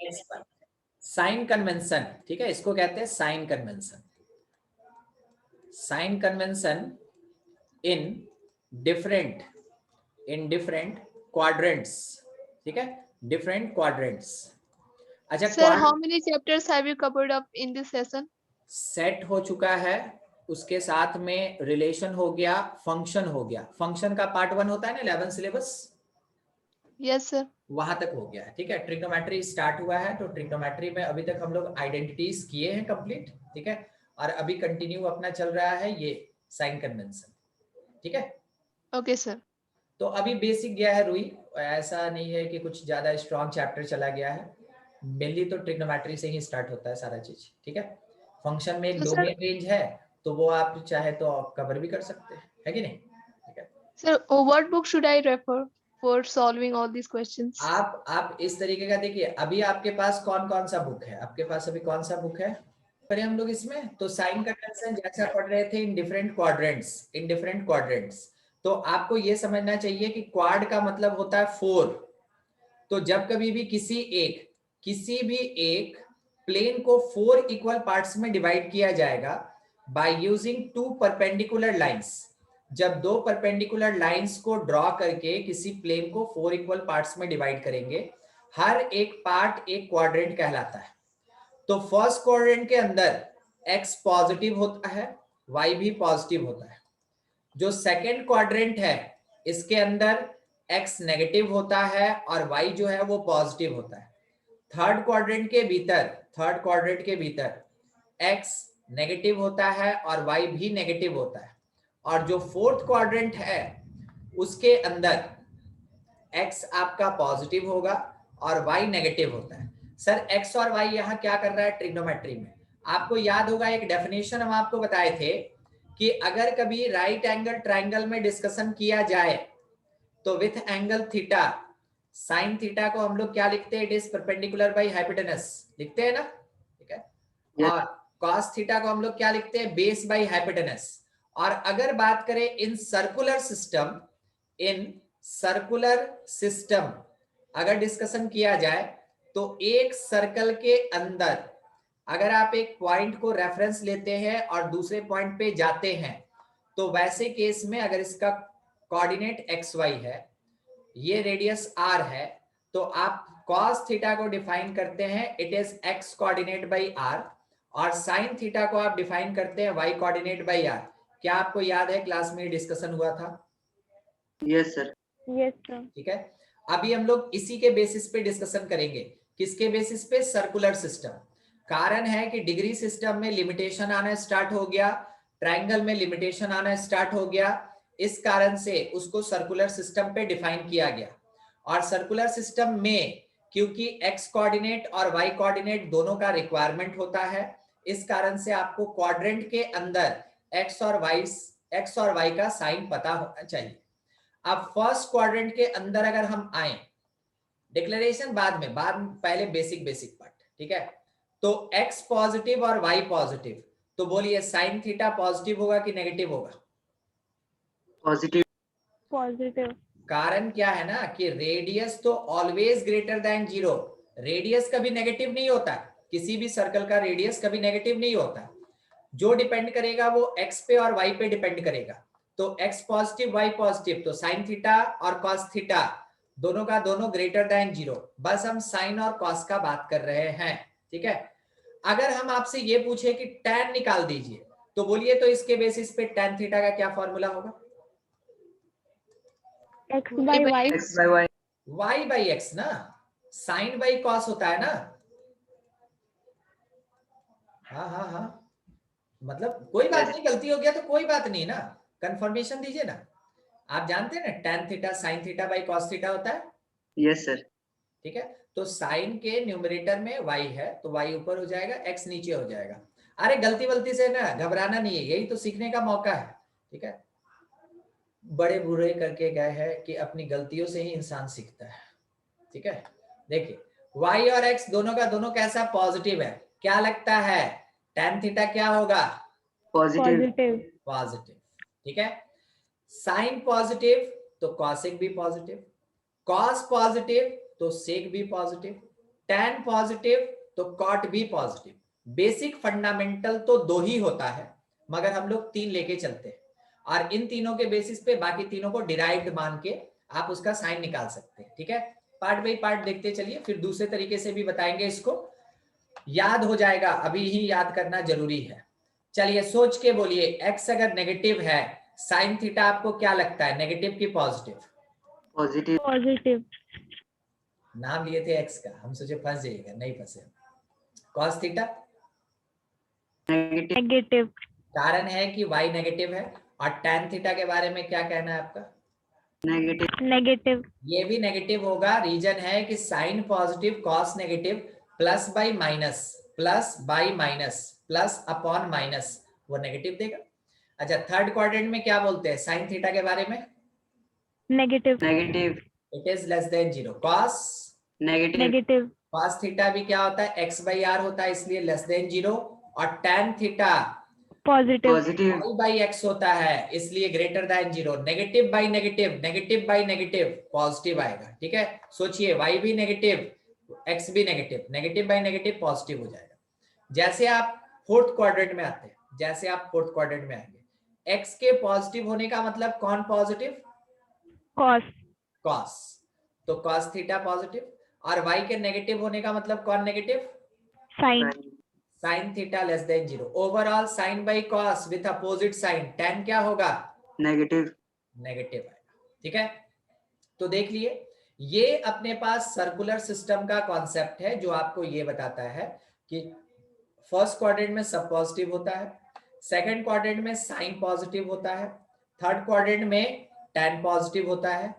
Next one, sign convention, ठीक है, इसको कहते हैं sign convention. Sign convention in different quadrants, ठीक है, डिफरेंट क्वाड्रेंट्स। अच्छा, Sir, how many chapters have you covered up in this session? Set हो चुका है, उसके साथ में रिलेशन हो गया, फंक्शन हो गया। फंक्शन का पार्ट 1 होता है ना 11 सिलेबस, Yes, sir. वहां तक हो गया है, ठीक है। ट्रिग्नोमेट्री स्टार्ट हुआ है, तो ट्रिग्नोमेट्री में अभी तक हम लोग आइडेंटिटीज किए हैं कंप्लीट, ठीक है, और अभी कंटिन्यू अपना चल रहा है ये साइन कन्वेंशन, ठीक है। Okay, sir. तो अभी बेसिक गया है रुई, ऐसा नहीं है कि कुछ ज्यादा स्ट्रॉन्ग चैप्टर चला गया है। मेनली तो ट्रिग्नोमेट्री से ही स्टार्ट होता है सारा चीज, ठीक है। फंक्शन में एक So, sir, डोमेन रेंज है, तो वो आप चाहे तो कवर भी कर सकते हैं, है कि नहीं, ठीक है। sir, what book should I refer for solving all these questions? आप इस तरीके का देखिए, अभी आपके पास कौन कौन सा बुक है, आपके पास अभी कौन सा बुक है पढ़े हम लोग इसमें? तो साइन कन्वेंशन जैसा पढ़ रहे थे, इन डिफरेंट क्वाड्रेंट्स, तो आपको ये समझना चाहिए कि क्वाड का मतलब होता है 4। तो जब कभी भी किसी भी एक प्लेन को 4 इक्वल पार्ट्स में डिवाइड किया जाएगा बाय यूजिंग 2 परपेंडिकुलर लाइंस। जब 2 परपेंडिकुलर लाइंस को ड्रॉ करके किसी प्लेन को 4 इक्वल पार्ट्स में डिवाइड करेंगे, हर एक पार्ट एक क्वाड्रेंट कहलाता है। तो फर्स्ट क्वाड्रेंट के अंदर x पॉजिटिव होता है, y भी पॉजिटिव होता है। जो सेकेंड क्वाड्रेंट है, इसके अंदर x नेगेटिव होता है और y जो है वो पॉजिटिव होता है। थर्ड क्वाड्रेंट के भीतर x नेगेटिव होता है और y भी नेगेटिव होता है। और जो फोर्थ क्वाड्रेंट है, उसके अंदर x आपका पॉजिटिव होगा और y नेगेटिव होता है। सर x और y यहाँ क्या कर रहा है ट्रिग्नोमेट्री में? आपको याद होगा एक डेफिनेशन हम आपको बताए थे कि अगर कभी राइट एंगल ट्राइंगल में डिस्कशन किया जाए तो with angle theta, sine theta को हम लोग क्या लिखते हैं? It is perpendicular by hypotenuse, लिखते हैं ना, ठीक है। Yes. और कॉस थीटा को हम लोग क्या लिखते हैं? Base by hypotenuse. और अगर बात करें इन सर्कुलर सिस्टम अगर डिस्कशन किया जाए, तो एक सर्कल के अंदर अगर आप एक पॉइंट को रेफरेंस लेते हैं और दूसरे पॉइंट पे जाते हैं, तो वैसे केस में अगर इसका कोऑर्डिनेट xy है, ये रेडियस r है, तो आप cos थीटा को डिफाइन करते हैं it is x coordinate by r, और sin थीटा को आप डिफाइन करते हैं y कोऑर्डिनेट बाई r। क्या आपको याद है क्लास में डिस्कशन हुआ था? Yes, sir. Yes, sir. ठीक है। अभी हम लोग इसी के बेसिस पे डिस्कशन करेंगे। किसके बेसिस पे? Circular system. कारण है कि डिग्री सिस्टम में लिमिटेशन आना स्टार्ट हो गया, ट्राइंगल में लिमिटेशन आना स्टार्ट हो गया, इस कारण से उसको सर्कुलर सिस्टम पे डिफाइन किया गया। और सर्कुलर सिस्टम में क्योंकि x कोऑर्डिनेट और y कोऑर्डिनेट दोनों का रिक्वायरमेंट होता है, इस कारण से आपको क्वाड्रेंट के अंदर x और y का साइन पता होना चाहिए। अब फर्स्ट क्वाड्रेंट के अंदर अगर हम आए, डिक्लेरेशन बाद में पहले बेसिक पार्ट, ठीक है। तो x पॉजिटिव और y पॉजिटिव, तो बोलिए साइन थीटा पॉजिटिव होगा कि नेगेटिव होगा? Positive. Positive. कारण क्या है ना कि रेडियस तो ऑलवेज ग्रेटर देन 0, रेडियस कभी नेगेटिव नहीं होता, किसी भी सर्कल का रेडियस कभी नेगेटिव नहीं होता। जो डिपेंड करेगा वो x पे और y पे डिपेंड करेगा। तो x पॉजिटिव y पॉजिटिव, तो साइन थीटा और कॉस थीटा दोनों का दोनों ग्रेटर देन 0। बस हम साइन और कॉस का बात कर रहे हैं, ठीक है। अगर हम आपसे ये पूछे कि tan निकाल दीजिए, तो बोलिए तो इसके बेसिस पे tan थीटा का क्या फॉर्मूला होगा? X by Y. X by Y. y by x ना, साइन बाई कॉस होता है ना। हाँ हाँ हाँ, मतलब कोई बात नहीं, गलती हो गया तो कोई बात नहीं ना, कंफर्मेशन दीजिए ना। आप जानते हैं ना tan theta sine theta by cos theta होता है, Yes, sir. ठीक है। तो साइन के न्यूमरेटर में y है, तो y ऊपर हो जाएगा, x नीचे हो जाएगा। अरे गलती से ना घबराना नहीं है, यही तो सीखने का मौका है, ठीक है। बड़े बूढ़े करके गए हैं कि अपनी गलतियों से ही इंसान सीखता है, ठीक है। देखिए y और x दोनों का दोनों कैसा? पॉजिटिव है। क्या लगता है tan थीटा क्या होगा? Positive. पॉजिटिव, ठीक है। साइन पॉजिटिव तो कॉसेक भी पॉजिटिव, कॉस पॉजिटिव तो सेक भी पॉजिटिव, tan पॉजिटिव तो cot भी पॉजिटिव। बेसिक फंडामेंटल तो 2 ही होता है, मगर हम लोग 3 लेके चलते हैं, और इन तीनों के बेसिस पे बाकी तीनों को डिराइव्ड मान के आप उसका साइन निकाल सकते हैं। ठीक है, पार्ट बाई पार्ट देखते चलिए, फिर दूसरे तरीके से भी बताएंगे, इसको याद हो जाएगा, अभी ही याद करना जरूरी है। चलिए सोच के बोलिए, x अगर नेगेटिव है, साइन थीटा आपको क्या लगता है, नेगेटिव की पॉजिटिव? पॉजिटिव। पॉजिटिव। नाम लिए थे x का, हम सोचे फंस जाइएगा, नहीं फंसे। cos theta negative. नेगेटिव। कारण है कि y नेगेटिव है। और tan थीटा के बारे में क्या कहना है आपका? नेगेटिव। नेगेटिव। ये भी नेगेटिव होगा। रीजन है कि sine positive cos negative, plus by minus, plus by minus, plus upon minus, वो नेगेटिव देगा। अच्छा, थर्ड क्वाड्रेंट में क्या बोलते हैं साइन थीटा के बारे में? Negative. Negative. It is less than 0। Cos negative. Negative. Cos theta भी क्या होता है, x बाई आर होता है, इसलिए लेस देन 0। और tan theta positive. Positive. y by x होता है, इसलिए greater than 0। Negative by negative, negative by negative positive आएगा। ठीक है, सोचिए y भी नेगेटिव, x भी negative, negative by negative positive हो जाएगा। जैसे आप फोर्थ क्वाड्रेंट में आते हैं, जैसे आप फोर्थ क्वाड्रेंट में आएंगे, x के पॉजिटिव होने का मतलब कौन पॉजिटिव? कॉस। कॉस, तो कॉस थीटा पॉजिटिव। और y के नेगेटिव होने का मतलब कौन negative? Sine. Sine theta less than 0। Overall sine by cos with opposite sign, tan क्या होगा? नेगेटिव। नेगेटिव आएगा। ठीक है, तो देख लिए, ये अपने पास सर्कुलर सिस्टम का कॉन्सेप्ट है, जो आपको ये बताता है कि फर्स्ट क्वाड्रेंट में सब पॉजिटिव होता है, सेकंड क्वाड्रेंट में साइन पॉजिटिव होता है, थर्ड क्वाड्रेंट में tan पॉजिटिव होता है,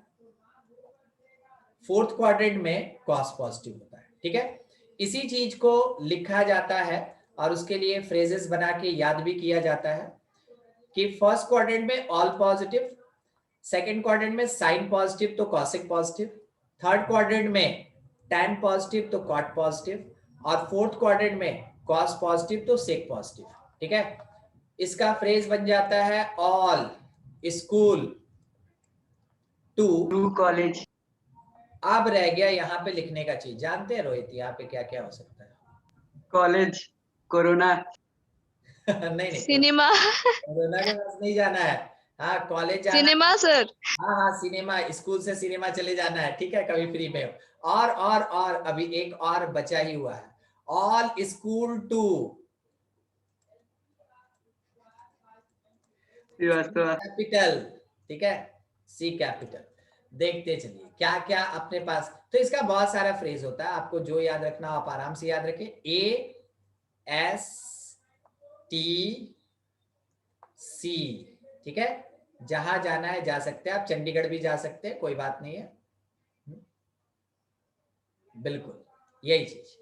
फोर्थ क्वाड्रेंट में कॉस पॉजिटिव होता है। ठीक है, इसी चीज को लिखा जाता है और उसके लिए फ्रेजेस बना के याद भी किया जाता है कि फर्स्ट क्वाड्रेंट में ऑल पॉजिटिव, सेकंड क्वाड्रेंट में साइन पॉजिटिव तो कॉसिक पॉजिटिव, थर्ड क्वाड्रेंट में tan पॉजिटिव तो कॉट पॉजिटिव, और फोर्थ क्वाड्रेंट में कॉस पॉजिटिव तो सेक पॉजिटिव। ठीक है, इसका फ्रेज बन जाता है ऑल स्कूल टू कॉलेज। अब रह गया यहाँ पे लिखने का चीज, जानते हैं रोहित यहाँ पे क्या क्या हो सकता है? कॉलेज। कोरोना। नहीं नहीं, सिनेमा। कोरोना के पास नहीं जाना है। हाँ, कॉलेज जाना। Cinema sir. हाँ हाँ, सिनेमा, स्कूल से सिनेमा चले जाना है। ठीक है, कभी फ्री में। और अभी एक और बचा ही हुआ है, ऑल स्कूल टू कैपिटल। ठीक है, सी कैपिटल। देखते चलिए क्या क्या अपने पास, तो इसका बहुत सारा फ्रेज होता है, आपको जो याद रखना आप आराम से याद रखें। ASTC। ठीक है, जहां जाना है जा सकते हैं आप, चंडीगढ़ भी जा सकते हैं, कोई बात नहीं है। बिल्कुल यही चीज।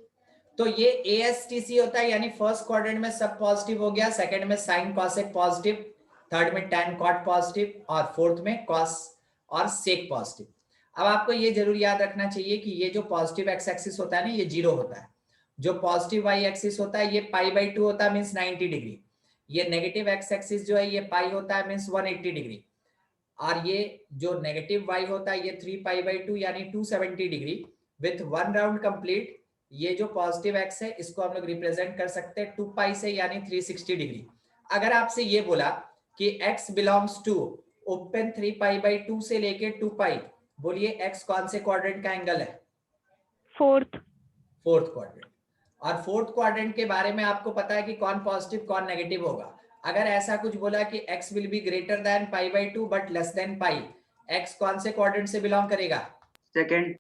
तो ये ASTC होता है, यानी फर्स्ट क्वाड्रेंट में सब पॉजिटिव हो गया, सेकंड में साइन कॉसेक पॉजिटिव, थर्ड में tan कॉट पॉजिटिव, और फोर्थ में कॉस और सेक पॉजिटिव। अब आपको ये जरूर याद रखना चाहिए कि ये जो पॉजिटिव एक्स एक्सिस होता है ना, ये 0 होता है। जो पॉजिटिव वाई एक्सिस होता है ये π/2 होता है, मींस 90 डिग्री। ये नेगेटिव एक्स एक्सिस जो है ये पाई होता है, मींस 180 डिग्री। और ये जो नेगेटिव y होता है ये 3π/2 यानी 270 डिग्री विथ 1 राउंड कंप्लीट। ये जो पॉजिटिव x है इसको हम लोग रिप्रेजेंट कर सकते हैं 2π से, यानी 360 डिग्री। अगर आपसे ये बोला कि x बिलोंग्स टू ओपन 3π/2 से लेके 2π, बोलिए x कौन से क्वाड्रेंट का एंगल है? फोर्थ। Fourth quadrant. और फोर्थ क्वाड्रेंट के बारे में आपको पता है कि कौन पॉजिटिव कौन नेगेटिव होगा। अगर ऐसा कुछ बोला कि x will be greater than π/2 but less than pi, x कौन से क्वाड्रेंट से बिलोंग करेगा? सेकंड।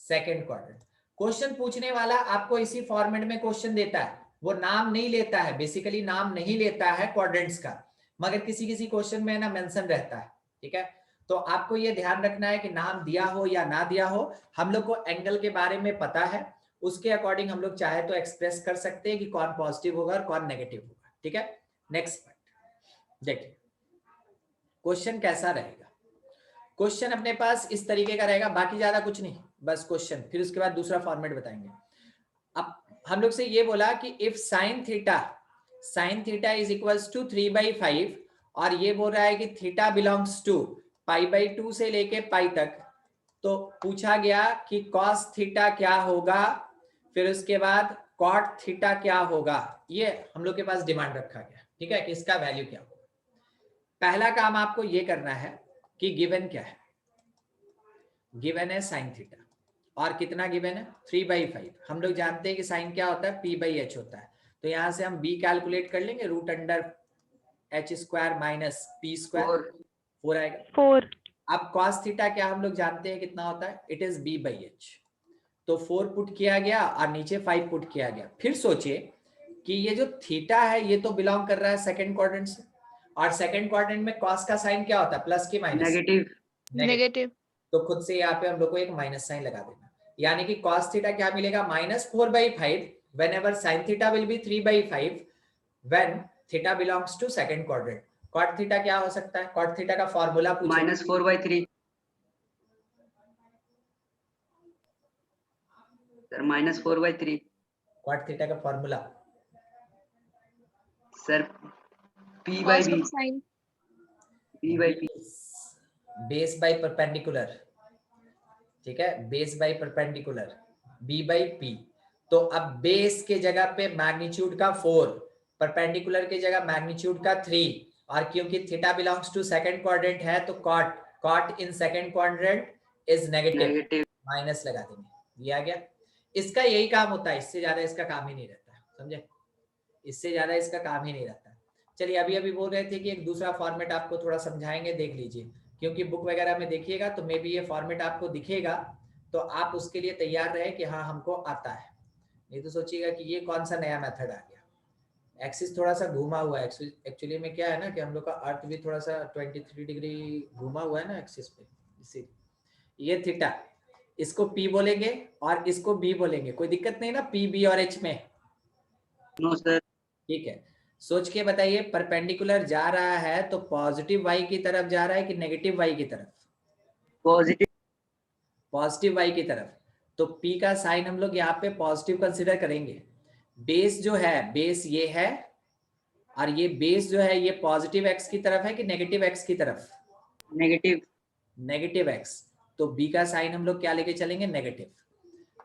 Second quadrant. क्वेश्चन पूछने वाला आपको इसी फॉर्मेट में क्वेश्चन देता है, वो नाम नहीं लेता है, बेसिकली नाम नहीं लेता है क्वाड्रेंट्स का, मगर किसी किसी क्वेश्चन में ना मेंशन रहता है। ठीक है, तो आपको ये ध्यान रखना है कि नाम दिया हो या ना दिया हो, हम लोग को एंगल के बारे में पता है, उसके अकॉर्डिंग हम लोग चाहे तो एक्सप्रेस कर सकते हैं कि कौन पॉजिटिव होगा और कौन नेगेटिव होगा। ठीक है, नेक्स्ट पॉइंट देखिए, क्वेश्चन कैसा रहेगा। क्वेश्चन अपने पास इस तरीके का रहेगा, बाकी ज्यादा कुछ नहीं, बस क्वेश्चन, फिर उसके बाद दूसरा फॉर्मेट बताएंगे। अब हम लोग से ये बोला कि if sine theta is equals to 3/5, और ये बोल रहा है कि थीटा बिलोंग्स टू π/2 से लेके पाई तक, तो पूछा गया कि cos थीटा क्या होगा, फिर उसके बाद कॉट थीटा क्या होगा, ये हम लोग के पास डिमांड रखा गया, ठीक है, कि इसका वैल्यू क्या होगा। पहला काम आपको ये करना है कि गिवन क्या है, गिवन है साइन थीटा, और कितना गिवन है 3/5। हम लोग जानते हैं कि साइन क्या होता है, p/h होता है, तो यहां से हम b कैलकुलेट कर लेंगे, √h² माइनस p², 4 आएगा। 4. अब cos थीटा क्या हम लोग जानते हैं कितना होता है, इट इज b/h, तो 4 पुट किया गया और नीचे 5 पुट किया गया। फिर सोचिए कि ये जो थीटा है ये तो बिलोंग कर रहा है सेकंड क्वाड्रेंट से, और सेकंड क्वाड्रेंट में cos का साइन क्या होता है, प्लस की माइनस, नेगेटिव। Negative. तो खुद से यहाँ पे हम लोग को एक माइनस साइन लगा देना, यानी कि cos थीटा क्या मिलेगा, -4/5 whenever sin theta will be 3/5 when theta belongs to second quadrant। cot theta क्या हो सकता है, cot थीटा का फॉर्मूला पूछे, -4/3 सर, -4/3 cot थीटा का formula sir, Cos p/b, of sine. p/p, base by perpendicular, ठीक है, बेस बाय परपेंडिकुलर b/p। तो अब बेस के जगह पे मैग्नीट्यूड का 4, परपेंडिकुलर के जगह मैग्नीट्यूड का 3, और क्योंकि theta belongs to second quadrant है तो cot in second quadrant is negative, minus लगा देंगे, ये आ गया। इसका यही काम होता है, इससे ज्यादा इसका काम ही नहीं रहता, समझे, इससे ज्यादा इसका काम ही नहीं रहता। चलिए अभी अभी बोल रहे थे कि एक दूसरा फॉर्मेट आपको थोड़ा समझाएंगे, देख लीजिए, क्योंकि बुक वगैरह में देखिएगा तो मे बी ये फॉर्मेट आपको दिखेगा, तो आप उसके लिए तैयार रहे कि हाँ हमको आता है, नहीं तो सोचिएगा कि ये कौन सा नया मेथड आ गया। एक्सिस थोड़ा सा घूमा हुआ है, एक्चुअली में क्या है ना कि हम लोग का अर्थ भी थोड़ा सा 23 डिग्री घूमा हुआ है ना एक्सिस पे, इसी ये थीटा, इसको P बोलेंगे और इसको B बोलेंगे, कोई दिक्कत नहीं ना P, B और H में, नो सर। ठीक है। सोच के बताइए, परपेंडिकुलर जा रहा है तो पॉजिटिव y की तरफ जा रहा है कि नेगेटिव y की तरफ, पॉजिटिव। पॉजिटिव y की तरफ, तो P का साइन हम लोग यहाँ पे पॉजिटिव कंसिडर करेंगे। बेस जो है, बेस ये है, और ये बेस जो है ये पॉजिटिव x की तरफ है कि नेगेटिव x की तरफ, नेगेटिव। नेगेटिव x, तो B का साइन हम लोग क्या लेके चलेंगे, नेगेटिव।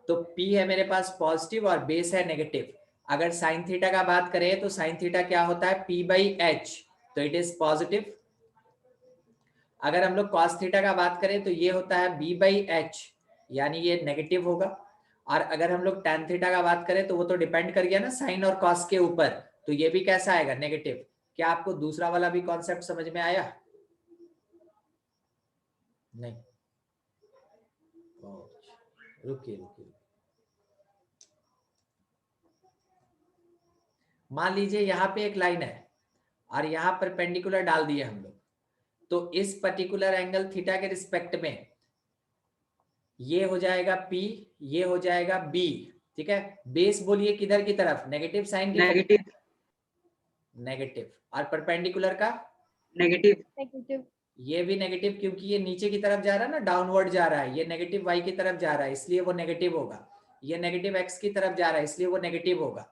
तो P है मेरे पास पॉजिटिव और बेस है नेगेटिव। अगर साइन थीटा का बात करें तो साइन थीटा क्या होता है, p/h, तो इट इज पॉजिटिव। अगर हम लोग cos थीटा का बात करें तो ये होता है b/h, यानी ये नेगेटिव होगा। और अगर हम लोग tan थीटा का बात करें तो वो तो डिपेंड कर गया ना साइन और cos के ऊपर, तो ये भी कैसा आएगा, नेगेटिव। क्या आपको दूसरा वाला भी कॉन्सेप्ट समझ में आया? नहीं, रुकिए रुकिए, मान लीजिए यहाँ पे एक लाइन है और यहाँ परपेंडिकुलर डाल दिए हम लोग, तो इस पर्टिकुलर एंगल थीटा के रिस्पेक्ट में ये हो जाएगा P, ये हो जाएगा B, ठीक है। बेस बोलिए किधर की तरफ, नेगेटिव साइन की, नेगेटिव। नेगेटिव, और परपेंडिकुलर का नेगेटिव। Negative. ये भी नेगेटिव, क्योंकि ये नीचे की तरफ जा रहा है ना, डाउनवर्ड जा रहा है, ये नेगेटिव y की तरफ जा रहा है इसलिए वो नेगेटिव होगा, ये नेगेटिव x की तरफ जा रहा है इसलिए वो नेगेटिव होगा।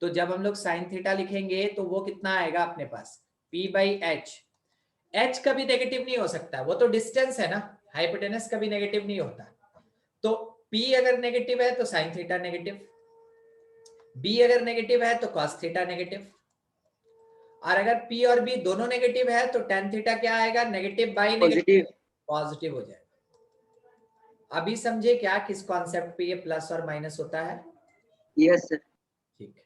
तो जब हम लोग साइन थीटा लिखेंगे तो वो कितना आएगा अपने पास, p/h। h कभी नेगेटिव नहीं हो सकता, वो तो डिस्टेंस है ना, हाइपोटेनस कभी नेगेटिव नहीं होता। तो p अगर नेगेटिव है तो साइन थीटा नेगेटिव, b अगर नेगेटिव है तो cos थीटा नेगेटिव, और अगर p और b दोनों नेगेटिव है तो tan थीटा क्या आएगा, नेगेटिव बाई नेगेटिव, पॉजिटिव हो जाएगा। अभी समझे क्या किस कॉन्सेप्ट पे ये प्लस और माइनस होता है? Yes sir. ठीक है,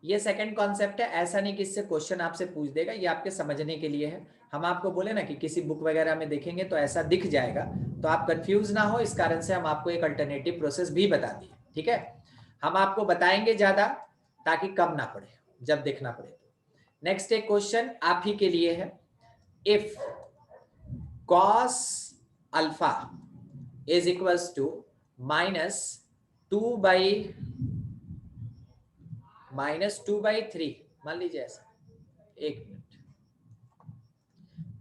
ये सेकंड कॉन्सेप्ट है, ऐसा नहीं कि इससे क्वेश्चन आपसे पूछ देगा, ये आपके समझने के लिए है। हम आपको बोले ना कि किसी बुक वगैरह में देखेंगे तो ऐसा दिख जाएगा, तो आप कंफ्यूज ना हो, इस कारण से हम आपको एक अल्टरनेटिव प्रोसेस भी बता दिए, ठीक है। हम आपको बताएंगे ज्यादा ताकि कम ना पड़े जब देखना पड़े तो। नेक्स्ट एक क्वेश्चन आप ही के लिए है, if cos alpha is equals to -2/3, मान लीजिए ऐसा, एक minute,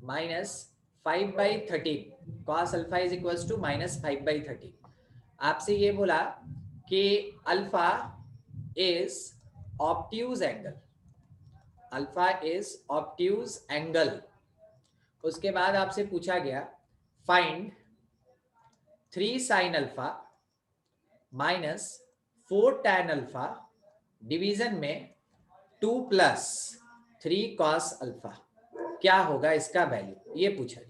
-5/13, cos alpha is equals to -5/13। आपसे ये बोला कि alpha is obtuse angle, alpha is obtuse angle. उसके बाद आपसे पूछा गया find 3 sin alpha 4 tan alpha division में 2 प्लस 3 cos अल्फा, क्या होगा इसका वैल्यू, ये पूछा गया।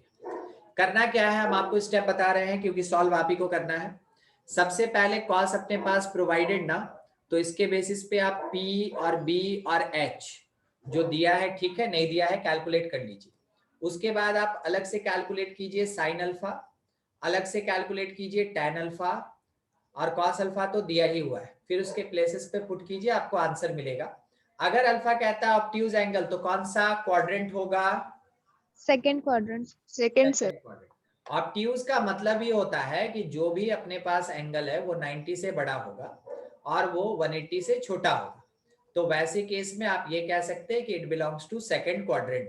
करना क्या है, हम आपको स्टेप बता रहे हैं क्योंकि सॉल्व आप ही को करना है। सबसे पहले cos अपने पास प्रोवाइडेड ना, तो इसके बेसिस पे आप P और B और H जो दिया है, ठीक है, नहीं दिया है कैलकुलेट कर लीजिए। उसके बाद आप अलग से कैलकुलेट कीजिए साइन अल्फा, अलग से कैलकुलेट कीजिए टैन अल्फा, और cos अल्फा तो दिया ही हुआ है, फिर उसके प्लेसेस पे पुट कीजिए, आपको आंसर मिलेगा। अगर अल्फा कहता है ऑब्ट्यूज एंगल, तो कौन सा क्वाड्रेंट होगा? Second quadrant. Second, sir. Obtuse का मतलब ये होता है कि जो भी अपने पास एंगल है वो 90 से बड़ा होगा और वो 180 से छोटा होगा। तो वैसे केस में आप ये कह सकते हैं कि it belongs to second quadrant.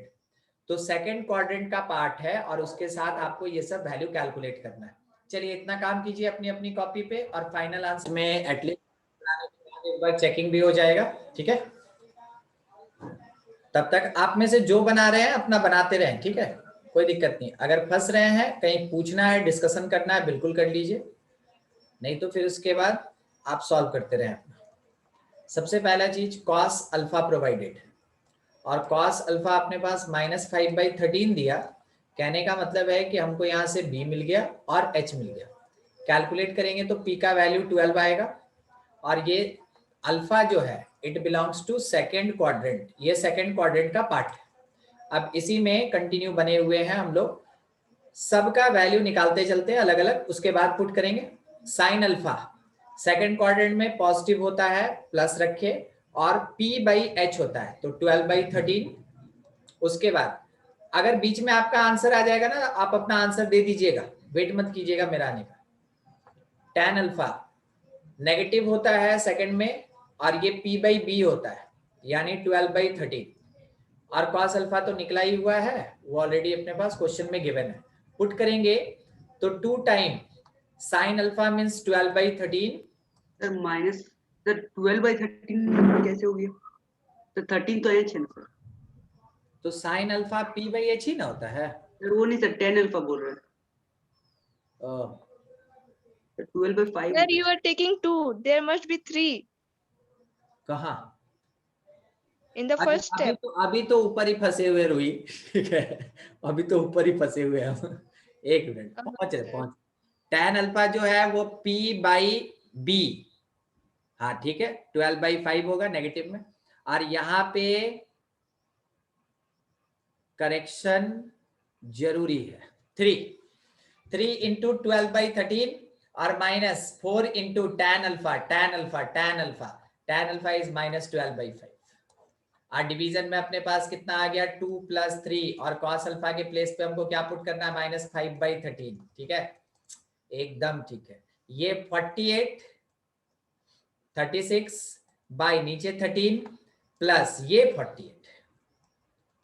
तो सेकंड क्वाड्रेंट का पार्ट है और उसके साथ आपको ये सब वैल्यू कैलकुलेट करना है। चलिए इतना काम कीजिए अपनी अपनी कॉपी पे, और फाइनल आंसर में एटलीस्ट एक बार चेकिंग भी हो जाएगा, ठीक है। तब तक आप में से जो बना रहे हैं अपना बनाते रहें, ठीक है, कोई दिक्कत नहीं। अगर फंस रहे हैं, कहीं पूछना है, डिस्कशन करना है, बिल्कुल कर लीजिए, नहीं तो फिर उसके बाद आप सॉल्व करते रहें अपना। सबसे पहला चीज cos अल्फा प्रोवाइडेड, और cos अल्फा अपने पास -5/13 दिया। कहने का मतलब है कि हमको यहाँ से b मिल गया और h मिल गया। कैलकुलेट करेंगे तो p का वैल्यू 12 आएगा, और ये अल्फा जो है it belongs to second quadrant, ये सेकेंड क्वाड्रेंट का पार्ट है। अब इसी में कंटिन्यू बने हुए हैं हम लोग, सबका वैल्यू निकालते चलते हैं अलग अलग, उसके बाद पुट करेंगे। साइन अल्फा सेकेंड क्वाड्रेंट में पॉजिटिव होता है, प्लस रखे, और p/h होता है, तो 12/13। उसके बाद अगर बीच में आपका आंसर आ जाएगा ना, आप अपना आंसर दे दीजिएगा, वेट मत कीजिएगा मेरा आने का। tan अल्फा नेगेटिव होता है सेकंड में, और ये p/b होता है, यानी 12/13, और cos अल्फा तो निकला ही हुआ है, वो ऑलरेडी अपने पास क्वेश्चन में गिवन है। पुट करेंगे तो 2 time sin alpha means 12/13। Sir minus sir 12/13 कैसे हो गया? तो 13 तो h है ना सर। तो sin अल्फा p/h ही ना होता है। सर वो नहीं सर, tan अल्फा बोल रहे हैं। Sir 12/5 Sir, you are taking 2. There must be 3 कहाँ? in the first step. अभी तो ऊपर ही फंसे हुए रुई, ठीक है, अभी तो ऊपर ही फंसे हुए हम। एक मिनट, पहुंच। tan अल्फा जो है वो p/b, हाँ ठीक है, 12/5 होगा नेगेटिव में। और यहाँ पे करेक्शन जरूरी है, 3 इंटू 12/13 और -4 इंटू tan अल्फा इज -12/5। और डिवीजन में अपने पास कितना आ गया, 2 + 3, और cos अल्फा के प्लेस पे हमको क्या पुट करना है, -5/13, ठीक है, एकदम ठीक है। ये 48 36 बाई नीचे 13 प्लस ये 48,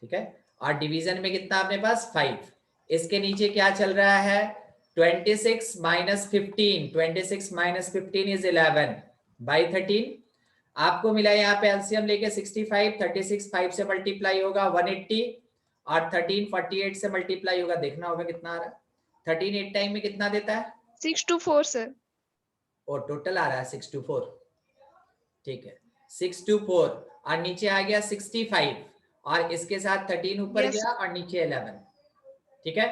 ठीक है, और डिवीजन में कितना अपने पास 5। इसके नीचे क्या चल रहा है, 26 - 15, 26 - 15 इज 11/13। आपको मिला यहाँ पे एलसीएम लेके 65, 36 5 से मल्टीप्लाई होगा 180, और 13 48 से मल्टीप्लाई होगा, देखना होगा कितना आ रहा है। 13 8 टाइम में कितना देता है, 6 to 4, sir. और टोटल आ रहा है 6 to 4, ठीक है, 6 to 4, और नीचे आ गया 65, और इसके साथ 13 ऊपर Yes. गया और नीचे 11, ठीक है।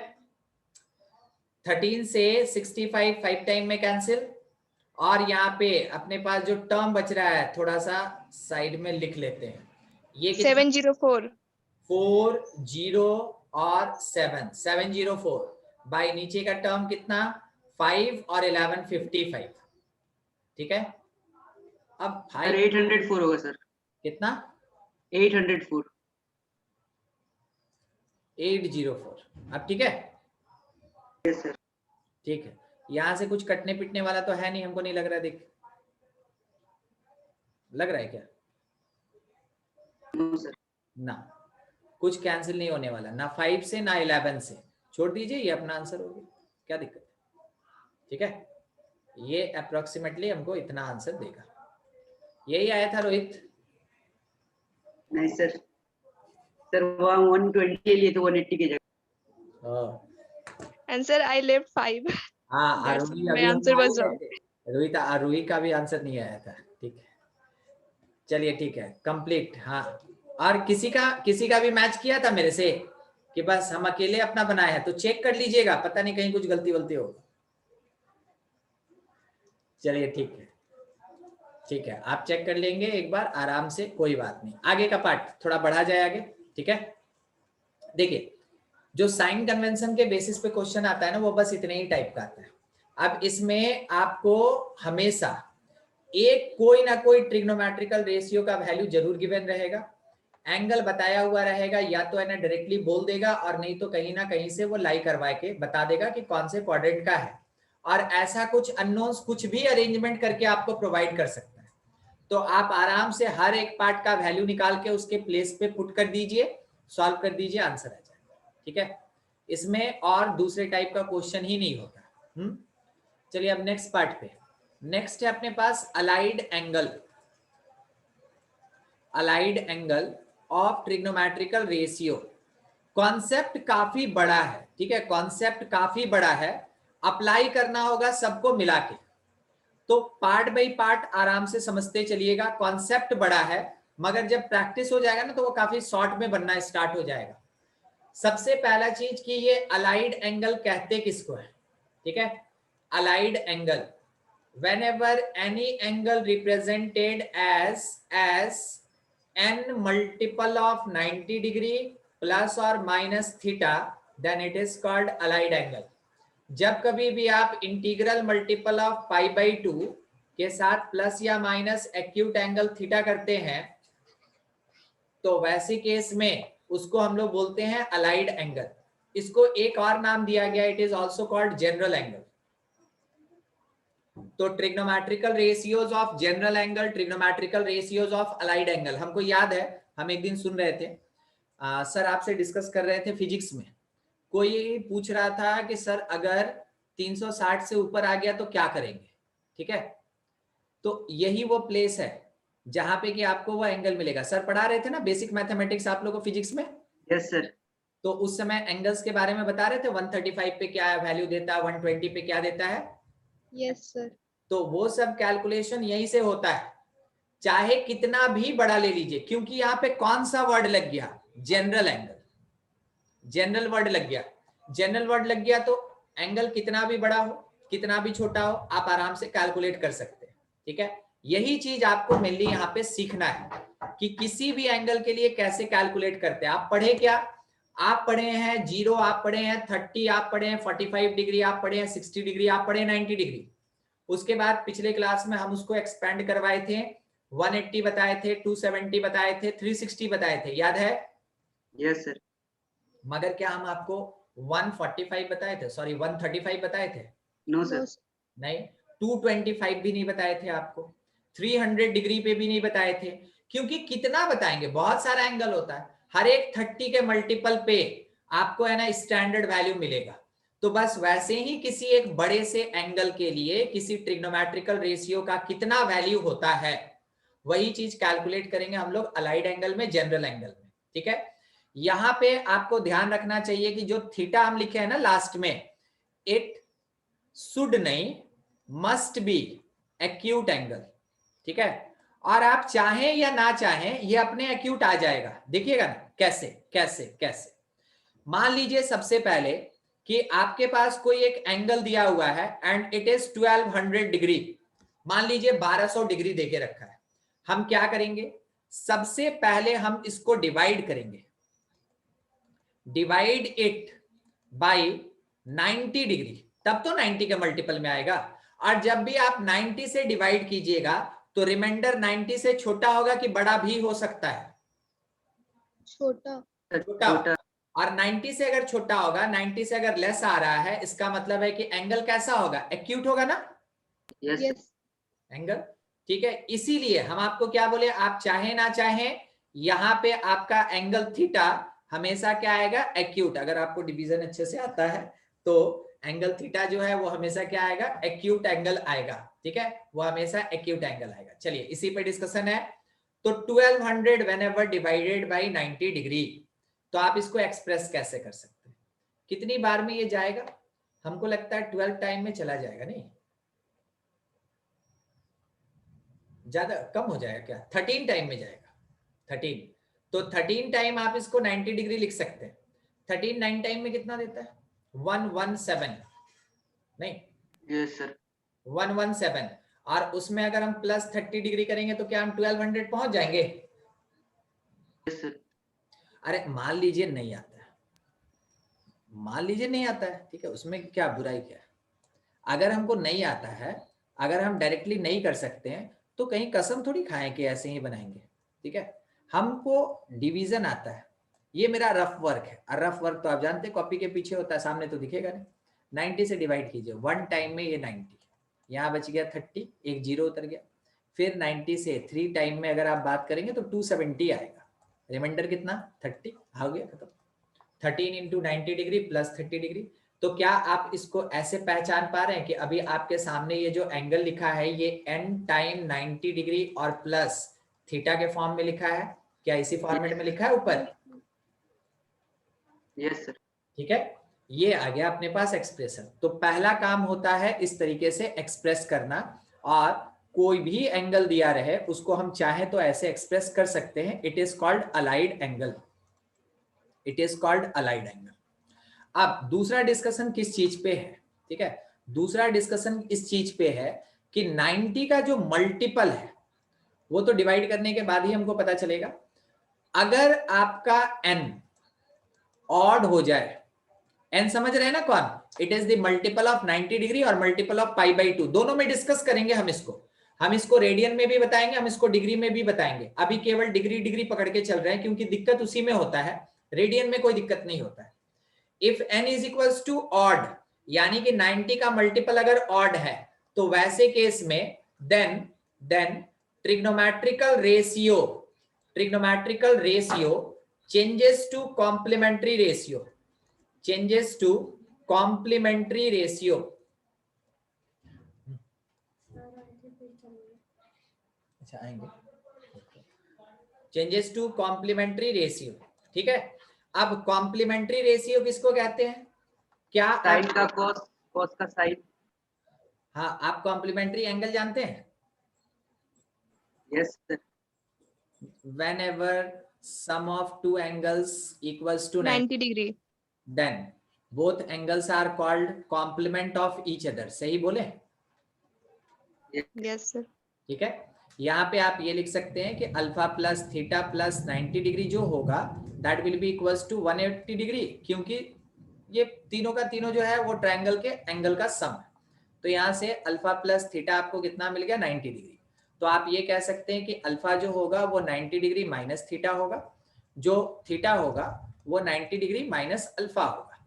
13 से 65 5 टाइम में कैंसिल, और यहाँ पे अपने पास जो टर्म बच रहा है थोड़ा सा साइड में लिख लेते हैं, ये 704. 4 0 और 7 704 बाई नीचे का टर्म कितना 5 और 11 55, ठीक है। अब सर 804 होगा सर, कितना 804। 804, अब ठीक है, यस सर। ठीक है। यहां से कुछ कटने पिटने वाला तो है नहीं, हमको नहीं लग रहा है, देख लग रहा है क्या, नो सर। ना कुछ कैंसिल नहीं होने वाला, ना 5 से ना 11 से, छोड़ दीजिए, ये अपना आंसर हो गया, क्या दिक्कत है, ठीक है। ये अप्रोक्सीमेटली हमको इतना आंसर देगा, यही आया था रोहित। नहीं सर, सर वहाँ 120 के लिए तो 180 की जगह। हाँ And sir, I left 5. हाँ, That's अभी my अभी हम answer was मान wrong. रहे थे, रूही का भी आंसर नहीं आया था, ठीक है चलिए ठीक है कंप्लीट। हाँ, और किसी का भी मैच किया था मेरे से कि बस हम अकेले अपना बनाए हैं, तो चेक कर लीजिएगा, पता नहीं कहीं कुछ गलती वलती हो। चलिए ठीक है, आप चेक कर लेंगे एक बार आराम से, कोई बात नहीं। आगे का पार्ट थोड़ा बढ़ा जाए आगे, ठीक है। देखिए, जो साइन कन्वेंशन के बेसिस पे क्वेश्चन आता है ना, वो बस इतने ही टाइप का आता है। अब इसमें आपको हमेशा एक कोई ना कोई ट्रिग्नोमेट्रिकल रेशियो का वैल्यू जरूर गिवन रहेगा, एंगल बताया हुआ रहेगा, या तो है ना डायरेक्टली बोल देगा, और नहीं तो कहीं ना कहीं से वो लाई करवा के बता देगा कि कौन से क्वाड्रेंट का है, और ऐसा कुछ अननोन्स कुछ भी अरेंजमेंट करके आपको प्रोवाइड कर सकता है। तो आप आराम से हर एक पार्ट का वैल्यू निकाल के उसके प्लेस पे पुट कर दीजिए, सॉल्व कर दीजिए, आंसर आ जाएगा, ठीक है। इसमें और दूसरे टाइप का क्वेश्चन ही नहीं होता। चलिए अब नेक्स्ट पार्ट पे। नेक्स्ट है अपने पास allied angle of trigonometrical ratio. Concept काफी बड़ा है, ठीक है, कॉन्सेप्ट काफी बड़ा है, अप्लाई करना होगा सबको मिला के, तो पार्ट बाय पार्ट आराम से समझते चलिएगा। कॉन्सेप्ट बड़ा है, मगर जब प्रैक्टिस हो जाएगा ना तो वो काफी शॉर्ट में बनना स्टार्ट हो जाएगा। सबसे पहला चीज कि ये अलाइड एंगल कहते किसको है, ठीक है। Allied angle, whenever any angle represented as n multiple of 90 degree plus or minus theta, then it is called allied angle। जब कभी भी आप integral multiple of pi by 2 के साथ प्लस या माइनस एक्यूट एंगल थीटा करते हैं, तो वैसे केस में उसको हम लोग बोलते हैं अलाइड एंगल। इसको एक और नाम दिया गया, it is also called general angle. तो trigonometrical ratios of general angle, trigonometrical ratios of allied angle, हमको याद है, हम एक दिन सुन रहे थे, सर आपसे डिस्कस कर रहे थे फिजिक्स में, कोई पूछ रहा था कि सर अगर 360 से ऊपर आ गया तो क्या करेंगे, ठीक है। तो यही वो प्लेस है जहां पे कि आपको वो एंगल मिलेगा। सर पढ़ा रहे थे ना बेसिक मैथमेटिक्स आप लोगों को फिजिक्स में। Yes sir. तो उस समय एंगल्स के बारे में बता रहे थे, 135 पे क्या वैल्यू देता है, 120 पे क्या देता है। Yes, sir. तो वो सब कैलकुलेशन यहीं से होता है, चाहे कितना भी बड़ा ले लीजिए, क्योंकि यहाँ पे कौन सा वर्ड लग गया, जनरल एंगल, जनरल वर्ड लग गया। जनरल वर्ड लग गया तो एंगल कितना भी बड़ा हो कितना भी छोटा हो आप आराम से कैलकुलेट कर सकते हैं, ठीक है। यही चीज आपको मेनली यहाँ पे सीखना है कि किसी भी एंगल के लिए कैसे कैलकुलेट करते हैं। आप पढ़े क्या, आप पढ़े हैं 0, आप पढ़े हैं 30, आप पढ़े हैं 45 डिग्री, आप पढ़े हैं 60 डिग्री, आप पढ़े हैं 90 डिग्री। उसके बाद पिछले क्लास में हम उसको एक्सपेंड करवाए थे, 180 बताए थे, 270 बताए थे, 360 बताए थे, याद है। Yes sir. मगर क्या हम आपको 145 बताए थे, सॉरी 135 बताए थे? No No, sir. sir. नहीं, 225 भी नहीं बताए थे आपको, 300 डिग्री पे भी नहीं बताए थे, क्योंकि कितना बताएंगे, बहुत सारा एंगल होता है, हर एक 30 के मल्टीपल पे आपको है ना स्टैंडर्ड वैल्यू मिलेगा। तो बस वैसे ही किसी एक बड़े से एंगल के लिए किसी ट्रिग्नोमेट्रिकल रेशियो का कितना वैल्यू होता है, वही चीज कैलकुलेट करेंगे हम लोग अलाइड एंगल में, जनरल एंगल में, ठीक है। यहां पे आपको ध्यान रखना चाहिए कि जो थीटा हम लिखे हैं ना लास्ट में, इट शुड नहीं, मस्ट बी एक्यूट एंगल, ठीक है। और आप चाहें या ना चाहें ये अपने एक्यूट आ जाएगा, देखिएगा ना कैसे कैसे कैसे। मान लीजिए सबसे पहले कि आपके पास कोई एक एंगल दिया हुआ है एंड इट इज 1200 डिग्री, मान लीजिए 1200 डिग्री देके रखा है। हम क्या करेंगे, सबसे पहले हम इसको डिवाइड करेंगे, डिवाइड इट बाय 90 डिग्री, तब तो 90 के मल्टीपल में आएगा। और जब भी आप 90 से डिवाइड कीजिएगा तो रिमाइंडर 90 से छोटा होगा कि बड़ा भी हो सकता है, छोटा। छोटा। और 90 से अगर छोटा होगा, 90 से अगर लेस आ रहा है, इसका मतलब है कि एंगल कैसा होगा, एक्यूट होगा ना यस Yes. एंगल, ठीक है। इसीलिए हम आपको क्या बोले, आप चाहे ना चाहे यहां पे आपका एंगल थीटा हमेशा क्या आएगा, एक्यूट। अगर आपको डिवीजन अच्छे से आता है तो एंगल थीटा जो है वो हमेशा क्या आएगा, एक्यूट एंगल आएगा, ठीक है, वो हमेशा एक्यूट एंगल आएगा। चलिए इसी पे डिस्कशन है। तो 1200 व्हेनेवर डिवाइडेड बाय 90 डिग्री, तो आप इसको एक्सप्रेस कैसे कर सकते हैं, कितनी बार में ये जाएगा, हमको लगता है 12 टाइम में चला जाएगा, नहीं ज्यादा कम हो जाएगा क्या? 13 टाइम में जाएगा, 13। तो 13 टाइम आप इसको 90 डिग्री लिख सकते हैं। 13 9 टाइम में कितना देता है? 117, नहीं यस सर। 117। और उसमें अगर हम प्लस 30 डिग्री करेंगे तो क्या हम 1200 पहुंच जाएंगे? Yes sir. अरे मान लीजिए नहीं आता है, मान लीजिए नहीं आता है, ठीक है, उसमें क्या बुराई क्या है? अगर हमको नहीं आता है, अगर हम डायरेक्टली नहीं कर सकते हैं तो कहीं कसम थोड़ी खाएं कि ऐसे ही बनाएंगे, ठीक है। हमको डिवीजन आता है, ये मेरा रफ वर्क है, और रफ वर्क तो आप जानते हैं कॉपी के पीछे होता है, सामने तो दिखेगा नहीं। 90 से डिवाइड कीजिए, 1 टाइम में ये 90, यहाँ बच गया 30, एक जीरो उतर गया। फिर 90 से 3 टाइम में अगर आप बात करेंगे तो 270 आएगा, रिमाइंडर कितना? 30, आ गया खत्म। 13 इंटू 90 डिग्री प्लस 30 डिग्री। तो क्या आप इसको ऐसे पहचान पा रहे हैं कि अभी आपके सामने ये जो एंगल लिखा है ये n टाइम 90 डिग्री और प्लस थीटा के फॉर्म में लिखा है? क्या इसी फॉर्मेट में लिखा है ऊपर? Yes sir. ठीक है, ये आ गया अपने पास एक्सप्रेशन। तो पहला काम होता है इस तरीके से एक्सप्रेस करना, और कोई भी एंगल दिया रहे उसको हम चाहे तो ऐसे एक्सप्रेस कर सकते हैं। It is called allied angle, it is called allied angle. अब दूसरा डिस्कशन किस चीज पे है? ठीक है, दूसरा डिस्कशन इस चीज पे है कि 90 का जो मल्टीपल है वो तो डिवाइड करने के बाद ही हमको पता चलेगा। अगर आपका n ऑड हो जाए, n समझ रहे हैं ना कौन? It is the multiple of 90 degree और मल्टीपल ऑफ π/2, दोनों में डिस्कस करेंगे हम इसको रेडियन में भी बताएंगे, हम इसको डिग्री में भी बताएंगे। अभी केवल डिग्री डिग्री पकड़ के चल रहे हैं क्योंकि दिक्कत उसी में होता है, रेडियन में कोई दिक्कत नहीं होता है। If n is equals to odd, यानी कि 90 का मल्टीपल अगर ऑड है तो वैसे केस में then trigonometrical ratio changes to complementary ratio, changes to complementary ratio. अच्छा आएंगे, चेंजेस टू कॉम्प्लीमेंट्री रेशियो, ठीक है। अब कॉम्प्लीमेंट्री रेशियो किसको कहते हैं? क्या साइन का कॉस, कॉस का साइन। हाँ, आप कॉम्प्लीमेंट्री एंगल जानते हैं? Yes sir. Whenever sum of two angles equals to 90 degree. then both angles are called complement of each other, सही बोले? Yes sir. ठीक है, यहाँ पे आप ये लिख सकते हैं कि alpha plus theta plus 90 degree जो होगा that will be equals to 180 degree, क्योंकि ये तीनों का तीनों जो है वो ट्रायंगल के एंगल का सम है। तो यहाँ से अल्फा प्लस थीटा आपको कितना मिल गया? 90 डिग्री। तो आप ये कह सकते हैं कि अल्फा जो होगा वो 90 डिग्री माइनस थीटा होगा, जो थीटा होगा वो 90 डिग्री माइनस अल्फा होगा।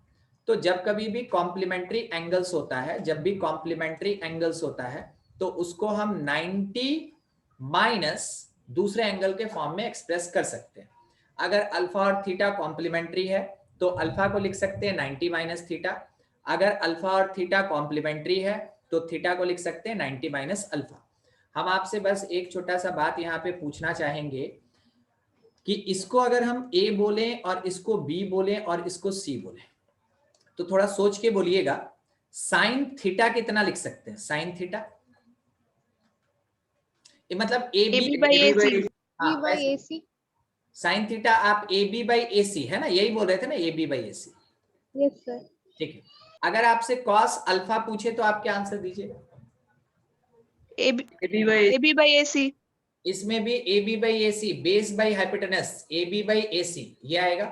तो जब कभी भी कॉम्प्लीमेंट्री एंगल्स होता है, जब भी कॉम्प्लीमेंट्री एंगल्स होता है तो उसको हम 90 माइनस दूसरे एंगल के फॉर्म में एक्सप्रेस कर सकते हैं। अगर अल्फा और थीटा कॉम्प्लीमेंट्री है तो अल्फा को लिख सकते हैं 90 माइनस थीटा, अगर अल्फा और थीटा कॉम्प्लीमेंट्री है तो थीटा को लिख सकते हैं 90 माइनस अल्फा। हम आपसे बस एक छोटा सा बात यहाँ पे पूछना चाहेंगे कि इसको अगर हम ए बोले और इसको बी बोले और इसको सी बोले तो थोड़ा सोच के बोलिएगा, साइन थीटा कितना लिख सकते हैं? साइन थीटा मतलब A B by AC. Sine theta आप ए बी बाई ए सी है ना, यही बोल रहे थे ना, A B by A C. Yes sir. ठीक है, अगर आपसे कॉस अल्फा पूछे तो आप क्या आंसर दीजिएगा? AB by AC. इसमें भी A B by A C, base by hypotenuse, A B by A C ये आएगा।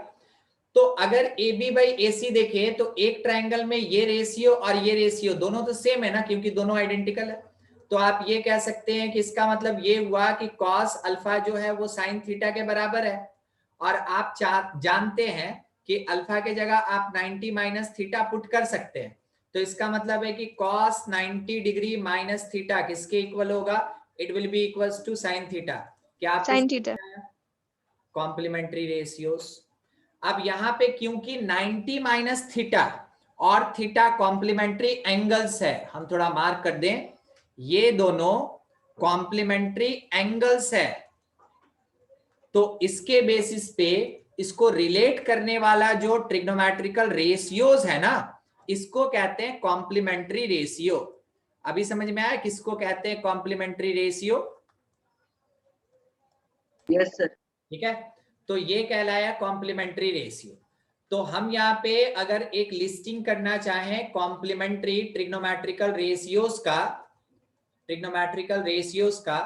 तो अगर ए बी बाई ए सी देखें तो एक ट्रायंगल में ये रेशियो और ये रेशियो दोनों तो सेम है ना, क्योंकि दोनों आइडेंटिकल है। तो आप ये कह सकते हैं कि इसका मतलब ये हुआ कि कॉस अल्फा जो है वो साइन थीटा के बराबर है, और आप जानते हैं कि अल्फा के जगह आप 90 माइनस थीटा पुट कर सकते हैं। तो इसका मतलब है कि कॉस 90 डिग्री माइनस थीटा किसके इक्वल होगा? It will be equals to sine theta. क्या आप Sin theta. Complementary ratios. अब यहाँ पे क्योंकि 90 माइनस थीटा और थीटा कॉम्प्लीमेंट्री एंगल्स है, हम थोड़ा मार्क कर दें, ये दोनों कॉम्प्लीमेंट्री एंगल्स है, तो इसके बेसिस पे इसको रिलेट करने वाला जो ट्रिग्नोमेट्रिकल रेशियोज है ना, इसको कहते हैं कॉम्प्लीमेंट्री रेशियो। अभी समझ में आया किसको कहते हैं कॉम्प्लीमेंट्री रेशियो? Yes sir. ठीक है, तो ये कहलाया कॉम्प्लीमेंट्री रेशियो। तो हम यहाँ पे अगर एक लिस्टिंग करना चाहें कॉम्प्लीमेंट्री ट्रिग्नोमेट्रिकल रेशियोज का,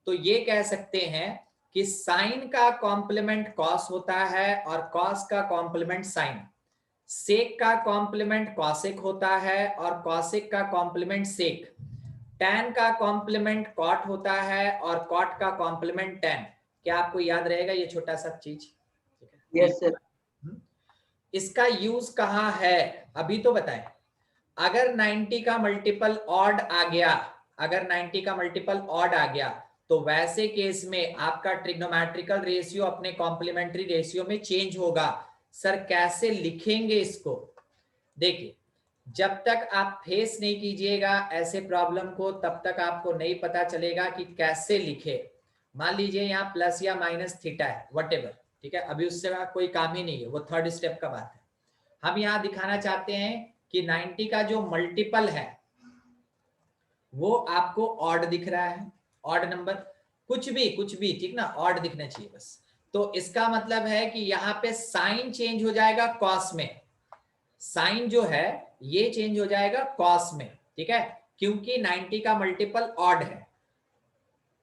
तो ये कह सकते हैं कि साइन का कॉम्प्लीमेंट कॉस होता है और कॉस का कॉम्प्लीमेंट साइन, सेक का कॉम्प्लीमेंट कॉसेक होता है और कॉसेक का कॉम्प्लीमेंट सेक, टैन का कॉम्प्लीमेंट कॉट होता है और कॉट का कॉम्प्लीमेंट टैन। क्या आपको याद रहेगा ये छोटा सा चीज? Yes sir. इसका यूज कहाँ है अभी तो बताएं। अगर 90 का मल्टीपल ऑड आ गया, अगर 90 का मल्टीपल ऑड आ गया, तो वैसे केस में आपका ट्रिग्नोमेट्रिकल रेशियो अपने कॉम्प्लीमेंट्री रेशियो में चेंज होगा। सर कैसे लिखेंगे इसको? देखिए, जब तक आप फेस नहीं कीजिएगा ऐसे प्रॉब्लम को, तब तक आपको नहीं पता चलेगा कि कैसे लिखे। मान लीजिए यहाँ प्लस या माइनस थीटा है, व्हाटएवर, ठीक है, अभी उससे कोई काम ही नहीं है, वो थर्ड स्टेप का बात है। हम यहाँ दिखाना चाहते हैं कि 90 का जो मल्टीपल है वो आपको ऑड दिख रहा है, ऑड नंबर, कुछ भी ठीक ना, ऑड दिखना चाहिए बस। तो इसका मतलब है कि यहाँ पे साइन चेंज हो जाएगा कॉस में, साइन जो है ये चेंज हो जाएगा कॉस में, ठीक है, क्योंकि 90 का मल्टीपल ऑड है।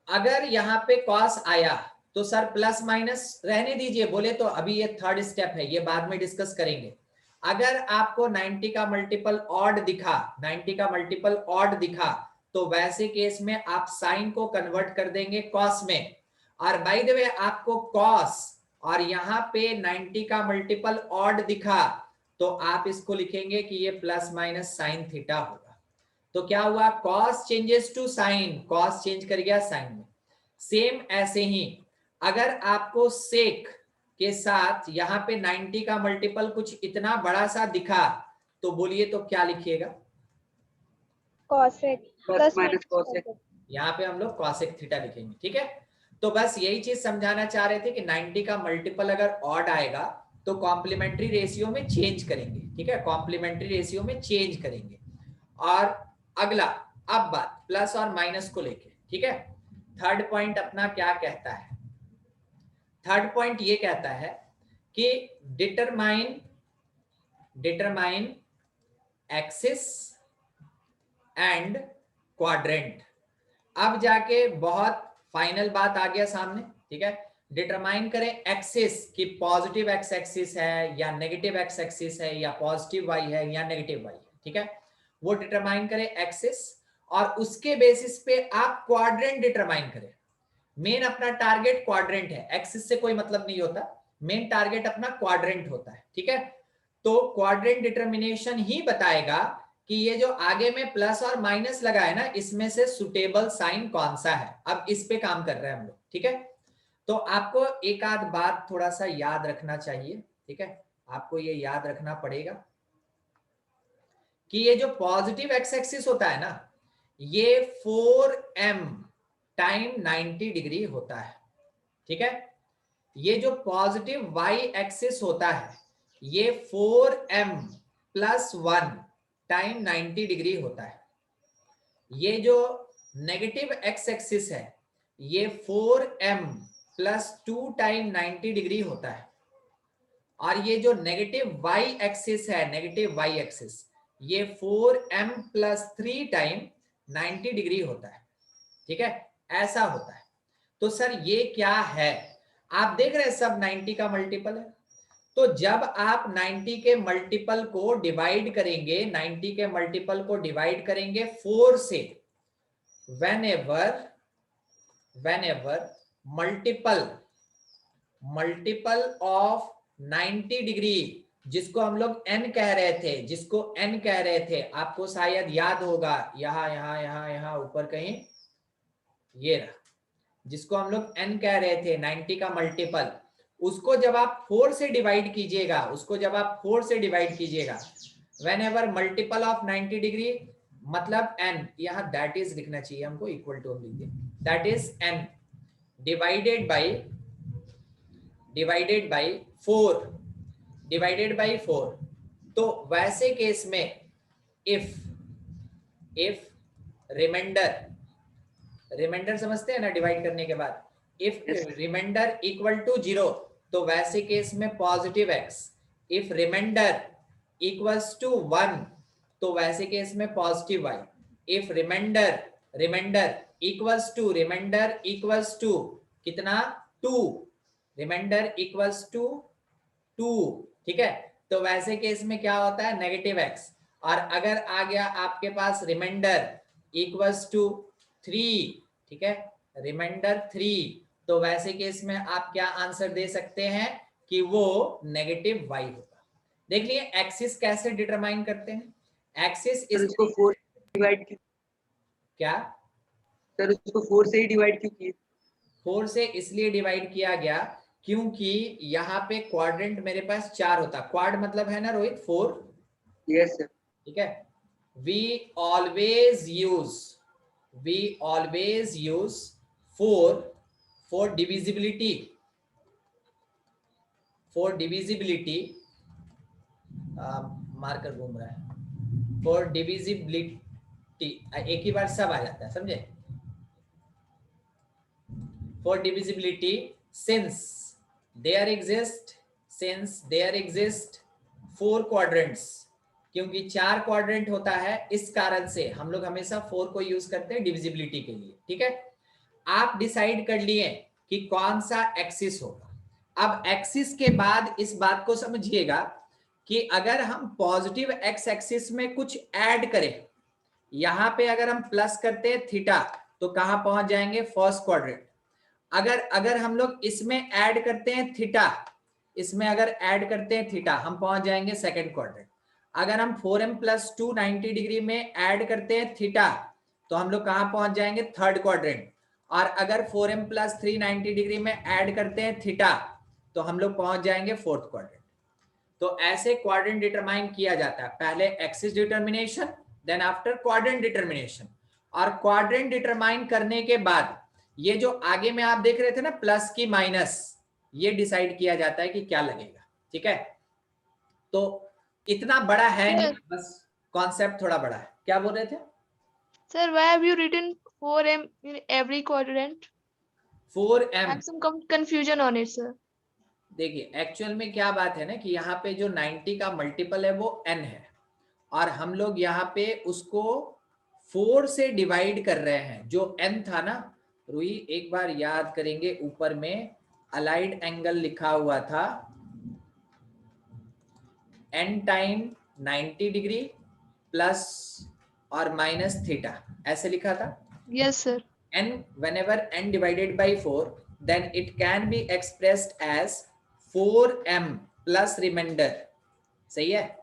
अगर यहाँ पे कॉस आया तो सर प्लस माइनस रहने दीजिए बोले तो अभी ये थर्ड स्टेप है, ये बाद में डिस्कस करेंगे। अगर आपको 90 का मल्टीपल ऑड दिखा, 90 का मल्टीपल ऑड दिखा, तो वैसे केस में आप साइन को कन्वर्ट कर देंगे कॉस में। और बाय द वे आपको कॉस और यहाँ पे 90 का मल्टीपल ऑड दिखा, तो आप इसको लिखेंगे कि ये प्लस माइनस साइन थीटा होगा। तो क्या हुआ, cos changes to sine, cos change कर गया साइन में। सेम ऐसे ही अगर आपको सेक के साथ यहाँ पे 90 का मल्टीपल कुछ इतना बड़ा सा दिखा, तो बोलिए तो क्या लिखिएगा? cosec plus minus cosec. यहाँ पे हम लोग कॉसेक थीटा लिखेंगे, ठीक है। तो बस यही चीज समझाना चाह रहे थे कि 90 का मल्टीपल अगर ऑड आएगा तो कॉम्प्लीमेंट्री रेशियो में चेंज करेंगे, ठीक है, कॉम्प्लीमेंट्री रेशियो में चेंज करेंगे। और अगला अब बात प्लस और माइनस को लेके, ठीक है। थर्ड पॉइंट अपना क्या कहता है? थर्ड पॉइंट ये कहता है कि डिटरमाइन एक्सिस एंड क्वाड्रेंट। अब जाके बहुत फाइनल बात आ गया सामने, ठीक है। डिटरमाइन करें एक्सिस कि पॉजिटिव एक्स एक्सिस है या नेगेटिव एक्स एक्सिस है या पॉजिटिव वाई है या नेगेटिव वाई है, ठीक है, वो डिटरमाइन करें एक्सिस, और उसके बेसिस पे आप क्वाड्रेंट डिटरमाइन करें। मेन अपना टारगेट क्वाड्रेंट है, एक्सिस से कोई मतलब नहीं होता, मेन टारगेट अपना क्वाड्रेंट होता है, ठीक है। तो क्वाड्रेंट डिटर्मिनेशन ही बताएगा कि ये जो आगे में प्लस और माइनस लगा है ना, इसमें से सुटेबल साइन कौन सा है। अब इस पे काम कर रहे हैं हम लोग, ठीक है। तो आपको एक आध बात थोड़ा सा याद रखना चाहिए, ठीक है, आपको ये याद रखना पड़ेगा कि ये जो पॉजिटिव एक्स एक्सिस होता है ना, ये 4m टाइम 90 डिग्री होता है, ठीक है। ये जो पॉजिटिव वाई एक्सिस होता है ये 4m प्लस 1 टाइम 90 डिग्री होता है। ये जो नेगेटिव एक्स एक्सिस है ये 4m प्लस 2 टाइम 90 डिग्री होता है। और ये जो नेगेटिव वाई एक्सिस है, नेगेटिव वाई एक्सिस, ये 4m प्लस 3 टाइम 90 डिग्री होता है, ठीक है, ऐसा होता है। तो सर ये क्या है? आप देख रहे हैं सब 90 का मल्टीपल है। तो जब आप 90 के मल्टीपल को डिवाइड करेंगे, 90 के मल्टीपल को डिवाइड करेंगे 4 से, whenever मल्टीपल ऑफ 90 डिग्री, जिसको हम लोग n कह रहे थे, आपको शायद याद होगा, यहां ऊपर कहीं ये रहा, जिसको हम लोग n कह रहे थे 90 का मल्टीपल, उसको जब आप 4 से डिवाइड कीजिएगा, whenever मल्टीपल ऑफ 90 डिग्री, मतलब n, यहाँ दैट इज लिखना चाहिए हमको, इक्वल टू हम लिख दें, that is n divided by 4, तो वैसे केस में इफ रिमाइंडर समझते हैं ना, डिवाइड करने के बाद इफ रिमाइंडर इक्वल टू 0 तो वैसे केस में positive x, if reminder equals to 1 तो वैसे केस में positive y, if reminder equals to कितना 2, रिमाइंडर इक्वल्स टू 2, ठीक है, तो वैसे केस में क्या होता है नेगेटिव x। और अगर आ गया आपके पास रिमाइंडर इक्वल्स टू 3, ठीक है, रिमाइंडर 3, तो वैसे केस में आप क्या आंसर दे सकते हैं कि वो नेगेटिव y होगा। देख लिए एक्सिस कैसे डिटरमाइन करते हैं। एक्सिस सर उसको 4 डिवाइड क्या सर उसको 4 से ही डिवाइड क्यों किए? 4 से इसलिए डिवाइड किया गया क्योंकि यहाँ पे क्वाड्रेंट मेरे पास 4 होता, क्वाड मतलब है ना रोहित 4, यस सर। ठीक है। We always use 4 for divisibility, marker घूम रहा है, फॉर डिविजिबिलिटी, एक ही बार सब आ जाता है, समझे, for divisibility since there exist 4 quadrants, क्योंकि 4 क्वाड्रेंट होता है, इस कारण से हम लोग हमेशा 4 को यूज करते हैं डिविजिबिलिटी के लिए, ठीक है। आप डिसाइड कर लिए कि कौन सा एक्सिस होगा। अब एक्सिस के बाद इस बात को समझिएगा कि अगर हम पॉजिटिव एक्स एक्सिस में कुछ ऐड करें, यहां पे अगर हम प्लस करते हैं थीटा तो कहां पहुंच जाएंगे फर्स्ट क्वाड्रेंट। अगर हम लोग इसमें ऐड करते हैं थीटा, इसमें अगर ऐड करते हैं थीटा हम पहुंच जाएंगे सेकंड क्वाड्रेंट। अगर हम 4m + 2 90 डिग्री में ऐड करते हैं थीटा तो हम लोग कहां पहुंच जाएंगे थर्ड क्वाड्रेंट। और अगर 4m + 3 90 डिग्री में ऐड करते हैं थीटा तो हम लोग पहुंच जाएंगे फोर्थ क्वाड्रेंट। तो ऐसे क्वाड्रेंट डिटरमाइन किया जाता है, पहले axis determination then after quadrant determination. और क्वाड्रेंट डिटरमाइन करने के बाद ये जो आगे में आप देख रहे थे ना प्लस की माइनस, ये डिसाइड किया जाता है कि क्या लगेगा, ठीक है। तो इतना बड़ा है नहीं, बस कॉन्सेप्ट थोड़ा बड़ा है। क्या बोल रहे थे Sir, why have you written 4m in every quadrant? 4m? I have some confusion on it, sir. देखिए एक्चुअल में क्या बात है ना कि यहाँ पे जो 90 का मल्टीपल है वो n है, और हम लोग यहाँ पे उसको 4 से डिवाइड कर रहे हैं। जो n था ना रूही, एक बार याद करेंगे, ऊपर में अलाइड एंगल लिखा हुआ था n टाइम 90 डिग्री प्लस और माइनस थीटा, ऐसे लिखा था। Yes, sir. n whenever n divided by 4 then it can be expressed as 4m plus remainder, सही है।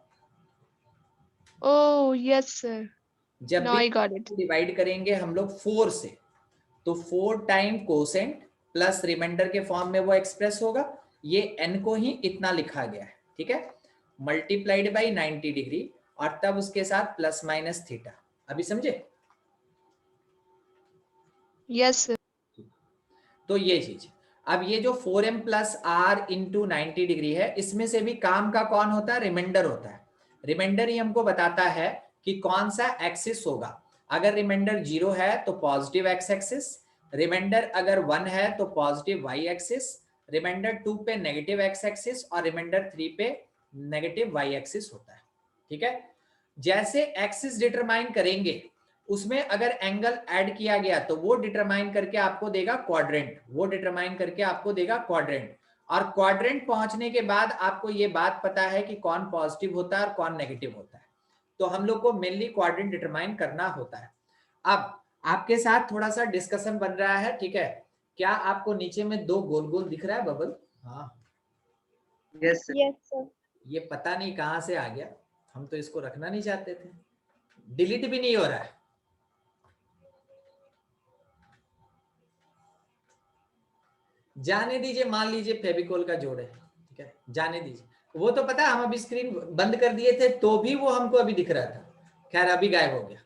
Oh, yes, sir. जब Now भी I got it. डिवाइड करेंगे हम लोग 4 से तो 4 टाइम कोसेंट प्लस रिमाइंडर के फॉर्म में वो एक्सप्रेस होगा। ये n को ही इतना लिखा गया है, ठीक है, मल्टीप्लाइड बाई 90 डिग्री और तब उसके साथ प्लस माइनस थीटा। अभी समझे? Yes, sir. तो ये चीज, अब ये जो 4m + r × 90 डिग्री है, इसमें से भी काम का कौन होता है? रिमाइंडर होता है। रिमाइंडर ही हमको बताता है कि कौन सा एक्सिस होगा। अगर रिमाइंडर 0 है तो पॉजिटिव एक्स एक्सिस, रिमाइंडर अगर 1 है तो पॉजिटिव वाई एक्सिस, रिमाइंडर 2 पे नेगेटिव एक्स एक्सिस और रिमाइंडर 3 पे नेगेटिव वाई एक्सिस होता है, ठीक है। जैसे एक्सिस डिटरमाइन करेंगे उसमें अगर एंगल ऐड किया गया तो वो डिटरमाइन करके आपको देगा क्वाड्रेंट, वो डिटरमाइन करके आपको देगा क्वाड्रेंट। और क्वाड्रेंट पहुंचने के बाद आपको ये बात पता है कि कौन पॉजिटिव होता है और कौन नेगेटिव होता है। तो हम लोग को मेनली क्वाड्रेंट डिटरमाइन करना होता है। अब आपके साथ थोड़ा सा डिस्कशन बन रहा है, ठीक है। क्या आपको नीचे में 2 गोल गोल दिख रहा है बबल? हाँ, यस सर। Yes, sir. ये पता नहीं कहां से आ गया, हम तो इसको रखना नहीं चाहते थे, डिलीट भी नहीं हो रहा है। जाने दीजिए, मान लीजिए फेविकोल का जोड़ है, ठीक है, जाने दीजिए। वो तो पता है हम अभी स्क्रीन बंद कर दिए थे तो भी वो हमको अभी दिख रहा था, खैर अभी गायब हो गया।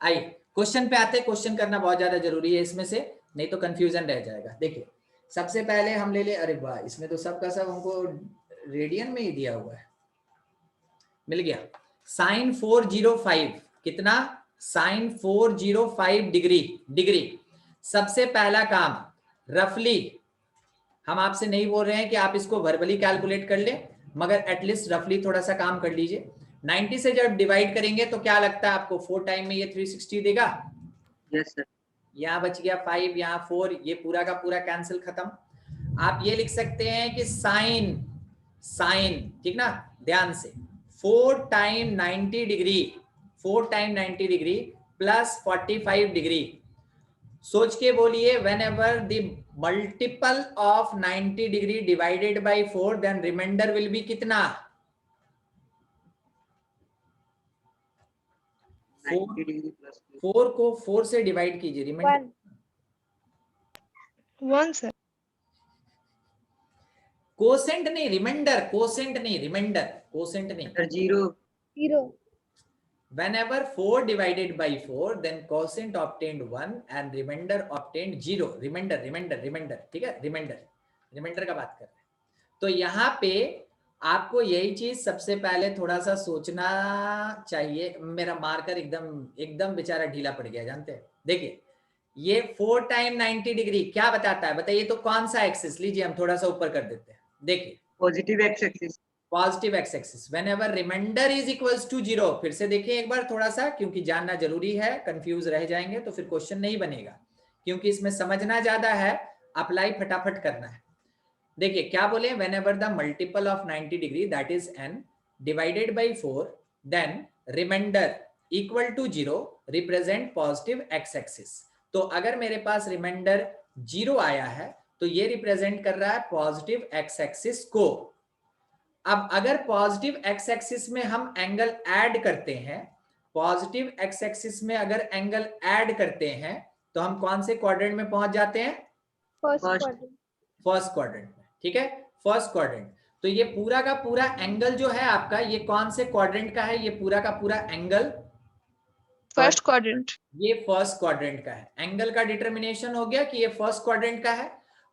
आइए क्वेश्चन पे आते हैं, क्वेश्चन करना बहुत ज्यादा जरूरी है इसमें से, नहीं तो कंफ्यूजन रह जाएगा। देखिए सबसे पहले हम ले ले, अरे वाह इसमें तो सबका सब हमको रेडियन में ही दिया हुआ है, मिल गया। sin 405 कितना? sin 405 degree. सबसे पहला काम रफली, हम आपसे नहीं बोल रहे हैं कि आप इसको वर्बली कैलकुलेट कर ले, मगर एटलीस्ट रफली थोड़ा सा काम कर लीजिए। 90 से जब डिवाइड करेंगे तो क्या लगता है आपको 4 टाइम में ये 360 देगा? Yes sir. यहाँ बच गया 5, यहाँ 4, ये पूरा का पूरा कैंसिल, खत्म। आप ये लिख सकते हैं कि साइन, ठीक ना, ध्यान से, 4 time 90 degree, 4 time 90 degree plus 45 degree. सोच के बोलिए, whenever the multiple of 90 degree divided by 4 then reminder will be कितना? 90 डिग्री प्लस 4 को 4 से डिवाइड कीजिए, रिमाइंडर 1 sir. कोसेंट नहीं, रिमाइंडर, कोसेंट नहीं, रिमाइंडर, कोसेंट नहीं। Sir 0 Whenever 4 divided by 4 then quotient obtained 1 and remainder obtained 0. Reminder, ठीक है, reminder का बात कर रहे हैं। तो यहाँ पे आपको यही चीज सबसे पहले थोड़ा सा सोचना चाहिए। मेरा मार्कर एकदम बेचारा ढीला पड़ गया, जानते हैं। देखिए ये 4 टाइम 90 डिग्री क्या बताता है, बताइए तो कौन सा एक्सिस? लीजिए हम थोड़ा सा ऊपर कर देते हैं। देखिए positive x axis, positive x axis, whenever remainder is equals to 0। फिर से देखिए एक बार थोड़ा सा, क्योंकि जानना जरूरी है, कंफ्यूज रह जाएंगे तो फिर क्वेश्चन नहीं बनेगा, क्योंकि इसमें समझना ज्यादा है, अप्लाई फटाफट करना है। देखिए क्या बोले, whenever the multiple of 90 degree that is n divided by 4 then remainder equal to 0 represent positive x axis. तो अगर मेरे पास रिमाइंडर 0 आया है तो ये रिप्रेजेंट कर रहा है पॉजिटिव एक्स एक्सिस को। अब अगर पॉजिटिव एक्स एक्सिस में हम एंगल ऐड करते हैं, पॉजिटिव एक्स एक्सिस में अगर एंगल ऐड करते हैं तो हम कौन से क्वाड्रेंट में पहुंच जाते हैं? फर्स्ट क्वाड्रेंट में, ठीक है, फर्स्ट क्वाड्रेंट। तो ये पूरा का पूरा एंगल जो है आपका, ये कौन से क्वाड्रेंट का है? ये पूरा का पूरा एंगल फर्स्ट क्वाड्रेंट, ये फर्स्ट क्वाड्रेंट का है। एंगल का डिटर्मिनेशन हो गया कि ये फर्स्ट क्वाड्रेंट का है।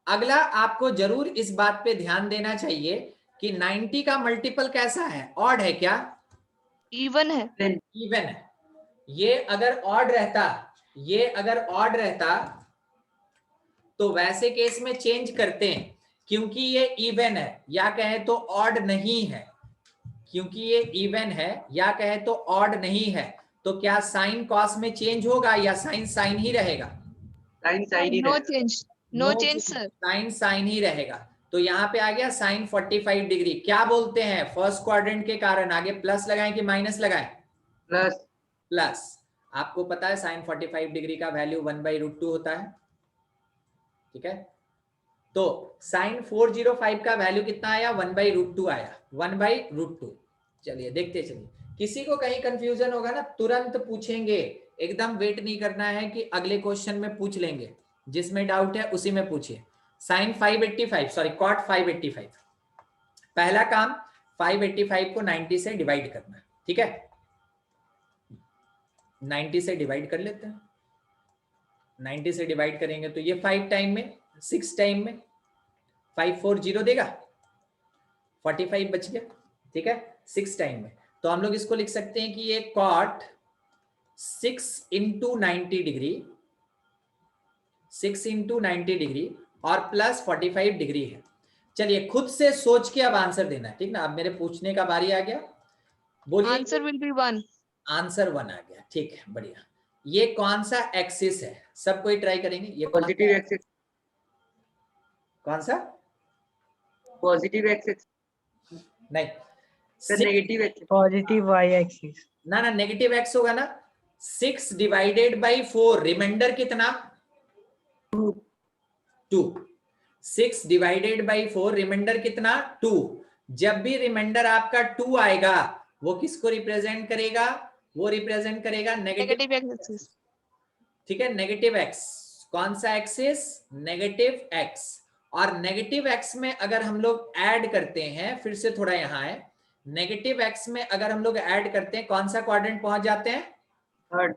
अगला आपको जरूर इस बात पे ध्यान देना चाहिए कि 90 का मल्टीपल कैसा है? ऑड है क्या? इवन है। इवन है। ये अगर ऑड रहता तो वैसे केस में चेंज करते हैं, क्योंकि ये इवन है, या कहे तो ऑड नहीं है, क्योंकि ये इवन है या कहे तो ऑड नहीं है, तो क्या साइन कॉस में चेंज होगा या साइन ही रहेगा? साइन ही नो रहेगा। Change, no change sir. Sine ही रहेगा। तो यहाँ पे आ गया साइन 45 डिग्री। क्या बोलते हैं, फर्स्ट क्वाड्रेंट के कारण आगे प्लस लगाएं कि माइनस लगाएं? प्लस। आपको पता है साइन 45 डिग्री का वैल्यू 1/√2 होता है, ठीक है। तो साइन 405 का वैल्यू कितना आया? 1/√2 आया, 1/√2। चलिए देखते चलिए, किसी को कहीं कंफ्यूजन होगा ना तुरंत पूछेंगे, एकदम वेट नहीं करना है कि अगले क्वेश्चन में पूछ लेंगे, जिसमें डाउट है उसी में पूछिए। साइन 585 सॉरी कॉट 585, पहला काम 585 को 90 से डिवाइड करना है, ठीक है। 90 से डिवाइड कर लेते हैं। 90 से डिवाइड करेंगे तो ये 5 टाइम में, 6 टाइम में 540 देगा, 45 बच गया, ठीक है, 6 टाइम में। तो हम लोग इसको लिख सकते हैं कि ये cot 6 into 90 degree, 6 into 90 degree और प्लस 45 डिग्री है। चलिए खुद से सोच के अब आंसर देना है, ठीक ना। अब मेरे पूछने का बारी आ गया, बोलिए। Answer will be 1। आंसर 1 आ गया, ठीक है, बढ़िया। ये कौन सा एक्सिस है? सब कोई ट्राई करेंगे। ये पॉजिटिव एक्सिस, कौन सा? पॉजिटिव एक्सिस नहीं sir, negative axis, positive y axis. ना नेगेटिव एक्स होगा ना। 6 डिवाइडेड बाई 4 रिमाइंडर कितना? 2। 6 डिवाइडेड बाई 4 रिमाइंडर कितना? 2। जब भी रिमाइंडर आपका 2 आएगा वो किसको रिप्रेजेंट करेगा? वो रिप्रेजेंट करेगा नेगेटिव एक्सिस, ठीक है, नेगेटिव एक्स। कौन सा एक्सिस? Negative x. और नेगेटिव एक्स में अगर हम लोग ऐड करते हैं, फिर से थोड़ा यहां है, नेगेटिव एक्स में अगर हम लोग ऐड करते हैं कौन सा क्वाड्रेंट पहुंच जाते हैं? Third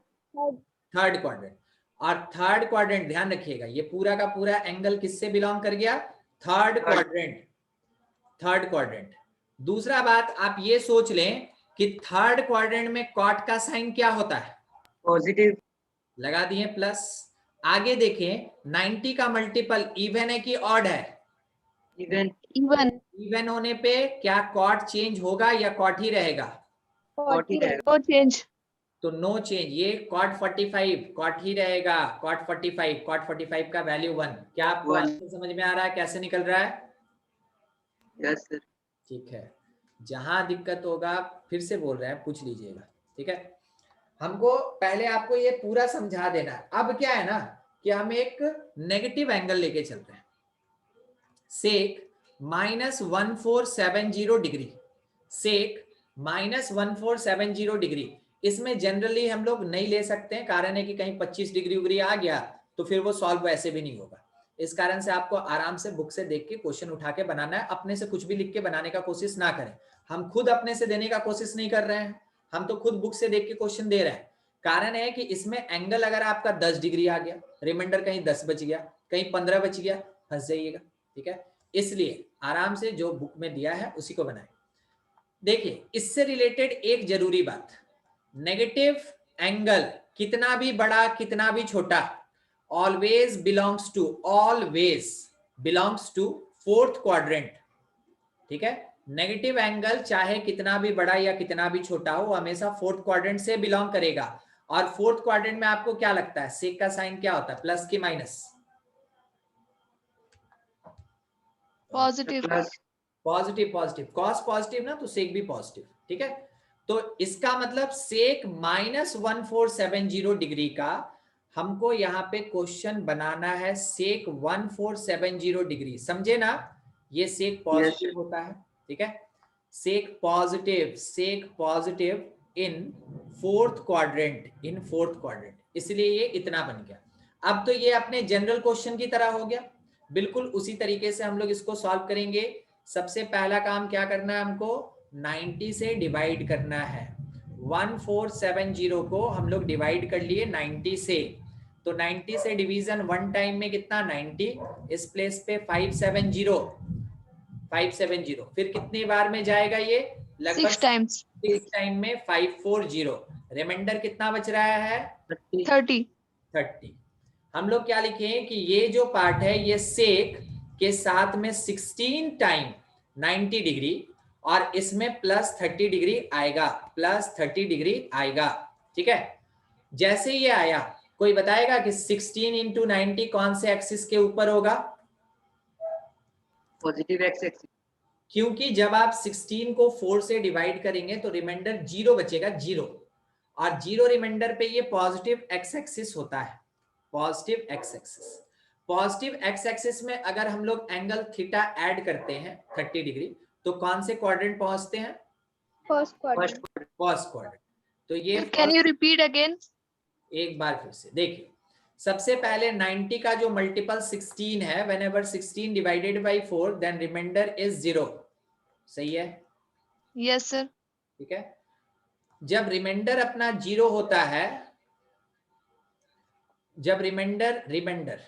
quadrant. और थर्ड क्वाड्रेंट ध्यान रखिएगा, ये पूरा का पूरा एंगल किससे बिलोंग कर गया? Third quadrant, third quadrant. दूसरा बात आप ये सोच लें कि थर्ड क्वाड्रेंट में कॉट का साइन क्या होता है? पॉजिटिव। लगा दिए प्लस। आगे देखें 90 का मल्टीपल इवन है कि ऑड है? इवन। Even. इवन होने पे क्या कॉट चेंज होगा या कॉट ही रहेगा? कॉट ही रहेगा। No change. तो नो चेंज, ये कॉट 45 कॉट ही रहेगा। कॉट 45 का वैल्यू 1। क्या आपको One. अच्छे से समझ में आ रहा है कैसे निकल रहा है? Yes sir. ठीक है, जहां दिक्कत होगा फिर से बोल रहे हैं पूछ लीजिएगा, ठीक है। हमको पहले आपको ये पूरा समझा देना है। अब क्या है ना कि हम एक नेगेटिव एंगल लेके चल रहे हैं, सेक -1470 डिग्री, सेक -1470 डिग्री। इसमें जनरली हम लोग नहीं ले सकते हैं, कारण है कि कहीं 25 डिग्री उग्री आ गया तो फिर वो सॉल्व वैसे भी नहीं होगा। इस कारण से आपको आराम से बुक से देख के क्वेश्चन उठा के बनाना है। अपने से कुछ भी लिख के बनाने का कोशिश ना करें। हम खुद अपने से देने का कोशिश नहीं कर रहे हैं, हम तो खुद बुक से देख के क्वेश्चन दे रहे हैं। कारण है कि इसमें एंगल अगर आपका 10 डिग्री आ गया, रिमाइंडर कहीं 10 बच गया, कहीं 15 बच गया, फंस जाइएगा, ठीक है। इसलिए आराम से जो बुक में दिया है उसी को बनाएं। देखिए, इससे रिलेटेड एक जरूरी बात, नेगेटिव एंगल कितना भी बड़ा कितना भी छोटा always belongs to fourth quadrant, ठीक है। नेगेटिव एंगल चाहे कितना भी बड़ा या कितना भी छोटा हो, हमेशा फोर्थ क्वाड्रेंट से बिलोंग करेगा। और फोर्थ क्वाड्रेंट में आपको क्या लगता है, सेक का साइन क्या होता है, प्लस की minus? Positive. Positive. Cos positive ना, तो सेक भी पॉजिटिव, ठीक है। तो इसका मतलब सेक -1470 डिग्री का हमको यहाँ पे क्वेश्चन बनाना है, सेक 1470 डिग्री, समझे ना। ये सेक पॉजिटिव होता है, ठीक है। सेक पॉजिटिव इन फोर्थ क्वाड्रेंट, इसलिए ये इतना बन गया। अब तो ये अपने जनरल क्वेश्चन की तरह हो गया, बिल्कुल उसी तरीके से हम लोग इसको सॉल्व करेंगे। सबसे पहला काम क्या करना है, हमको 90 से डिवाइड करना है। 1470 को हम लोग डिवाइड कर लिए 90 से, तो 90 से डिवीजन 1 टाइम में कितना, 90। इस प्लेस पे 570, फिर कितनी बार में जाएगा ये, लगभग 6 times. 6 टाइम में 540। रिमाइंडर कितना बच रहा है, 30. हम लोग क्या लिखे कि ये जो पार्ट है ये सेक के साथ में 16 टाइम 90 डिग्री और इसमें +30 डिग्री आएगा, ठीक है। जैसे ये आया, कोई बताएगा कि 16 इंटू 90 कौन से एक्सिस के ऊपर होगा? Positive x axis. क्योंकि जब आप 16 को 4 से डिवाइड करेंगे तो रिमाइंडर 0 बचेगा, 0, और 0 रिमाइंडर पे ये पॉजिटिव एक्स एक्सिस होता है। पॉजिटिव एक्स एक्सिस में अगर हम लोग एंगल थीटा ऐड करते हैं 30 डिग्री, तो कौन से क्वाड्रेंट पहुंचते हैं, First quadrant. First quadrant. तो ये Can you repeat again? एक बार फिर से देखिए, सबसे पहले 90 का जो मल्टीपल 16 है, whenever 16 divided by 4 then remainder is 0, सही है, Yes, sir. ठीक है। जब रिमाइंडर अपना 0 होता है, जब रिमाइंडर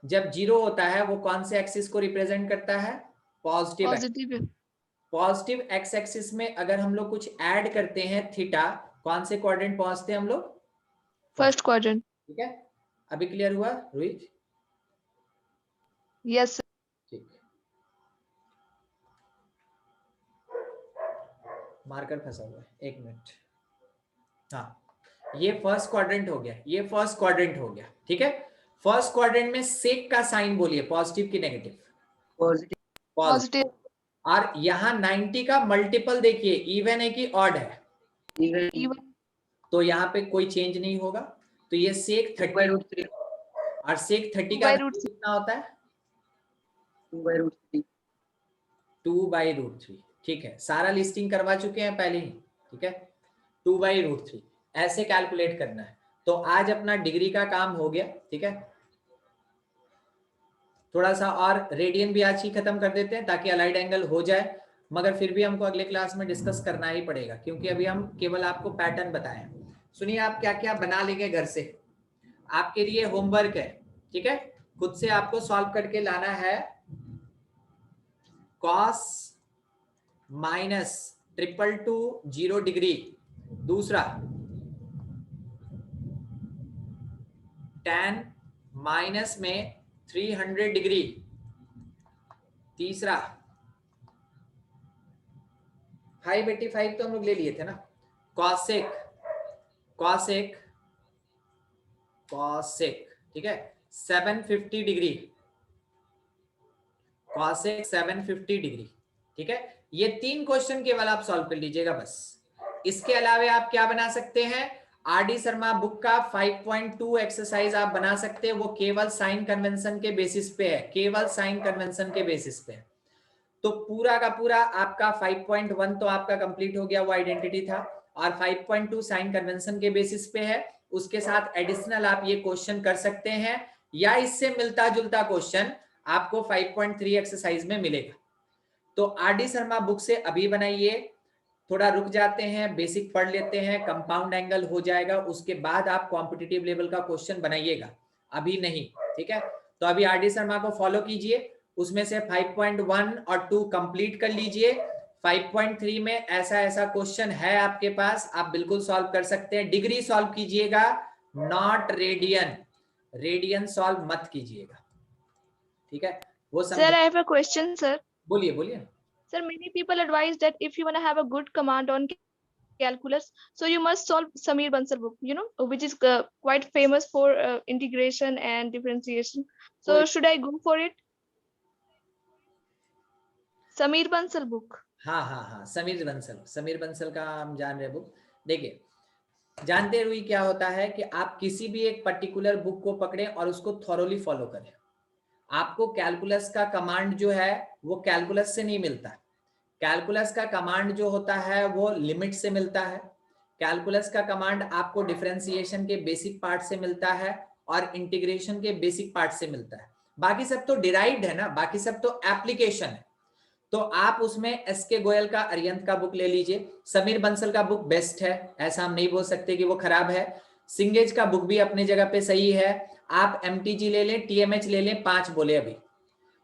जब 0 होता है, वो कौन से एक्सिस को रिप्रेजेंट करता है, Positive. पॉजिटिव एक्स एक्सिस में अगर हम लोग कुछ ऐड करते हैं थीटा, कौन से क्वाड्रेंट पहुंचते हैं हम लोग, First quadrant. ठीक है। अभी क्लियर हुआ रोहित? Yes, sir. ठीक, मार्कर फंसा हुआ है, एक मिनट। हाँ, ये फर्स्ट क्वाड्रेंट हो गया, ठीक है। फर्स्ट क्वाड्रेंट में सेक का साइन बोलिए, पॉजिटिव की नेगेटिव? Positive. और यहाँ 90 का मल्टीपल देखिए, इवन है कि ऑड है, Even. तो यहाँ पे कोई चेंज नहीं होगा। तो ये सेक 30 और सेक 30 का कितना होता है, 2/√3, ठीक है। सारा लिस्टिंग करवा चुके हैं पहले ही, ठीक है। 2/√3 ऐसे कैलकुलेट करना है। तो आज अपना डिग्री का काम हो गया, ठीक है। थोड़ा सा और रेडियन भी आज ही खत्म कर देते हैं ताकि अलाइड एंगल हो जाए, मगर फिर भी हमको अगले क्लास में डिस्कस करना ही पड़ेगा, क्योंकि अभी हम केवल आपको पैटर्न बताएं। सुनिए, आप क्या क्या बना लेंगे घर से, आपके लिए होमवर्क है, ठीक है। खुद से आपको सॉल्व करके लाना है cos -222 डिग्री, दूसरा tan माइनस में 300 डिग्री, तीसरा 585 तो हम लोग ले लिए थे ना, कॉसेक कॉसेक कॉसेक, ठीक है, 750 डिग्री, कॉसेक 750 डिग्री, ठीक है। ये 3 क्वेश्चन केवल आप सॉल्व कर लीजिएगा बस। इसके अलावा आप क्या बना सकते हैं, आरडी शर्मा बुक का 5.2 एक्सरसाइज आप बना सकते हैं, वो केवल साइन कन्वेंशन के बेसिस पे है, केवल साइन कन्वेंशन के बेसिस पे है। तो पूरा का पूरा आपका 5.1 तो आपका कंप्लीट हो गया, वो आइडेंटिटी था, और 5.2 साइन कन्वेंशन के बेसिस पे है। उसके साथ एडिशनल आप ये क्वेश्चन कर सकते हैं, या इससे मिलता जुलता क्वेश्चन आपको 5.3 एक्सरसाइज में मिलेगा। तो आरडी शर्मा बुक से अभी बनाइए, थोड़ा रुक जाते हैं, बेसिक पढ़ लेते हैं, कंपाउंड एंगल हो जाएगा, उसके बाद आप कॉम्पिटिटिव लेवल का क्वेश्चन बनाइएगा, अभी नहीं, ठीक है। तो अभी आरडी शर्मा को फॉलो कीजिए, उसमें से 5.1 और 2 कंप्लीट कर लीजिए। 5.3 में ऐसा ऐसा क्वेश्चन है आपके पास, आप बिल्कुल सॉल्व कर सकते हैं। डिग्री सॉल्व कीजिएगा, नॉट रेडियन, रेडियन सॉल्व मत कीजिएगा, ठीक है। वो Sir, I have a question, sir. बोलिए बोलिए। Sir, many people advise that if you want to have a good command on calculus, so you must solve Samir Bansal book, which is quite famous for integration and differentiation. So should I go for it? Samir Bansal book. हाँ हाँ हाँ, समीर बंसल का हम जान रहे book. देखिए, जानते हुए क्या होता है कि आप किसी भी एक पर्टिकुलर बुक को पकड़े और उसको थॉरोली फॉलो करें। आपको कैलकुलस का कमांड जो है वो कैलकुलस से नहीं मिलता, कैलकुलस का कमांड जो होता है वो लिमिट से मिलता है, कैलकुलस का कमांड आपको डिफरेंशिएशन के बेसिक पार्ट से मिलता है और इंटीग्रेशन के बेसिक पार्ट से मिलता है। बाकी सब तो डिराइव्ड है ना, बाकी सब तो एप्लीकेशन है। तो आप उसमें एस के गोयल का अरियंत का बुक ले लीजिए, समीर बंसल का बुक बेस्ट है, ऐसा हम नहीं बोल सकते कि वो खराब है। सिंगेज का बुक भी अपनी जगह पे सही है, आप एमटीजी ले लें, टीएमएच ले लें, 5 बोले अभी,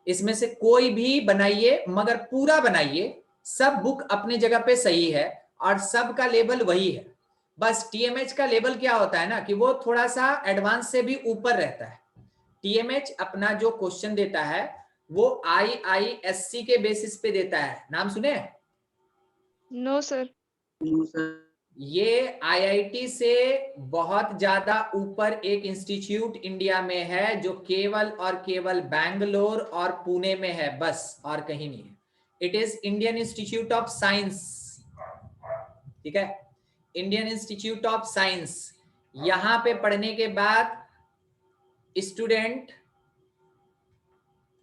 इसमें से कोई भी बनाइए, मगर पूरा बनाइए। सब बुक अपनी जगह पे सही है और सब का लेवल वही है। बस टीएमएच का लेवल क्या होता है ना कि वो थोड़ा सा एडवांस से भी ऊपर रहता है। टीएमएच अपना जो क्वेश्चन देता है वो आईआईएससी के बेसिस पे देता है, नाम सुने? No, sir. No, sir. ये आईआईटी से बहुत ज्यादा ऊपर एक इंस्टीट्यूट इंडिया में है जो केवल और केवल बैंगलोर और पुणे में है, बस और कहीं नहीं है। It is Indian institute of science, ठीक है, इंडियन इंस्टीट्यूट ऑफ साइंस। यहां पे पढ़ने के बाद स्टूडेंट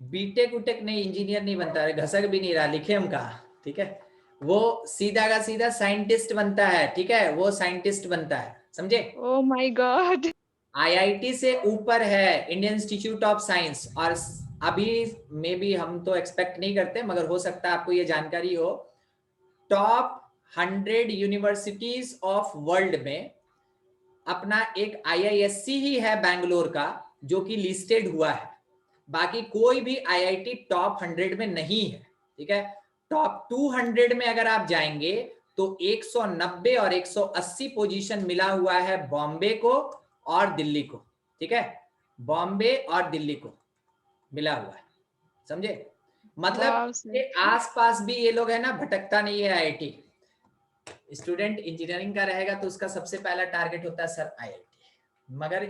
बीटेक उटेक नहीं, इंजीनियर नहीं बनता है, घसक भी नहीं रहा, लिखे हम कहा, ठीक है, वो सीधा का सीधा साइंटिस्ट बनता है, ठीक है, वो साइंटिस्ट बनता है, समझे? Oh my God. आईआईटी से ऊपर है इंडियन इंस्टीट्यूट ऑफ साइंस। और अभी मे बी हम तो एक्सपेक्ट नहीं करते, मगर हो सकता है आपको ये जानकारी हो, टॉप 100 यूनिवर्सिटीज ऑफ वर्ल्ड में अपना एक आईआईएससी ही है बैंगलोर का जो कि लिस्टेड हुआ है। बाकी कोई भी आईआईटी टॉप 100 में नहीं है, ठीक है। टॉप 200 में अगर आप जाएंगे तो 190 और 180 पोजीशन मिला हुआ है बॉम्बे को और दिल्ली को, ठीक है, बॉम्बे और दिल्ली को मिला हुआ है, समझे? मतलब Wow, sir. के आसपास भी ये लोग है ना, भटकता नहीं है आईआईटी। स्टूडेंट इंजीनियरिंग का रहेगा तो उसका सबसे पहला टारगेट होता है सर आईआईटी, मगर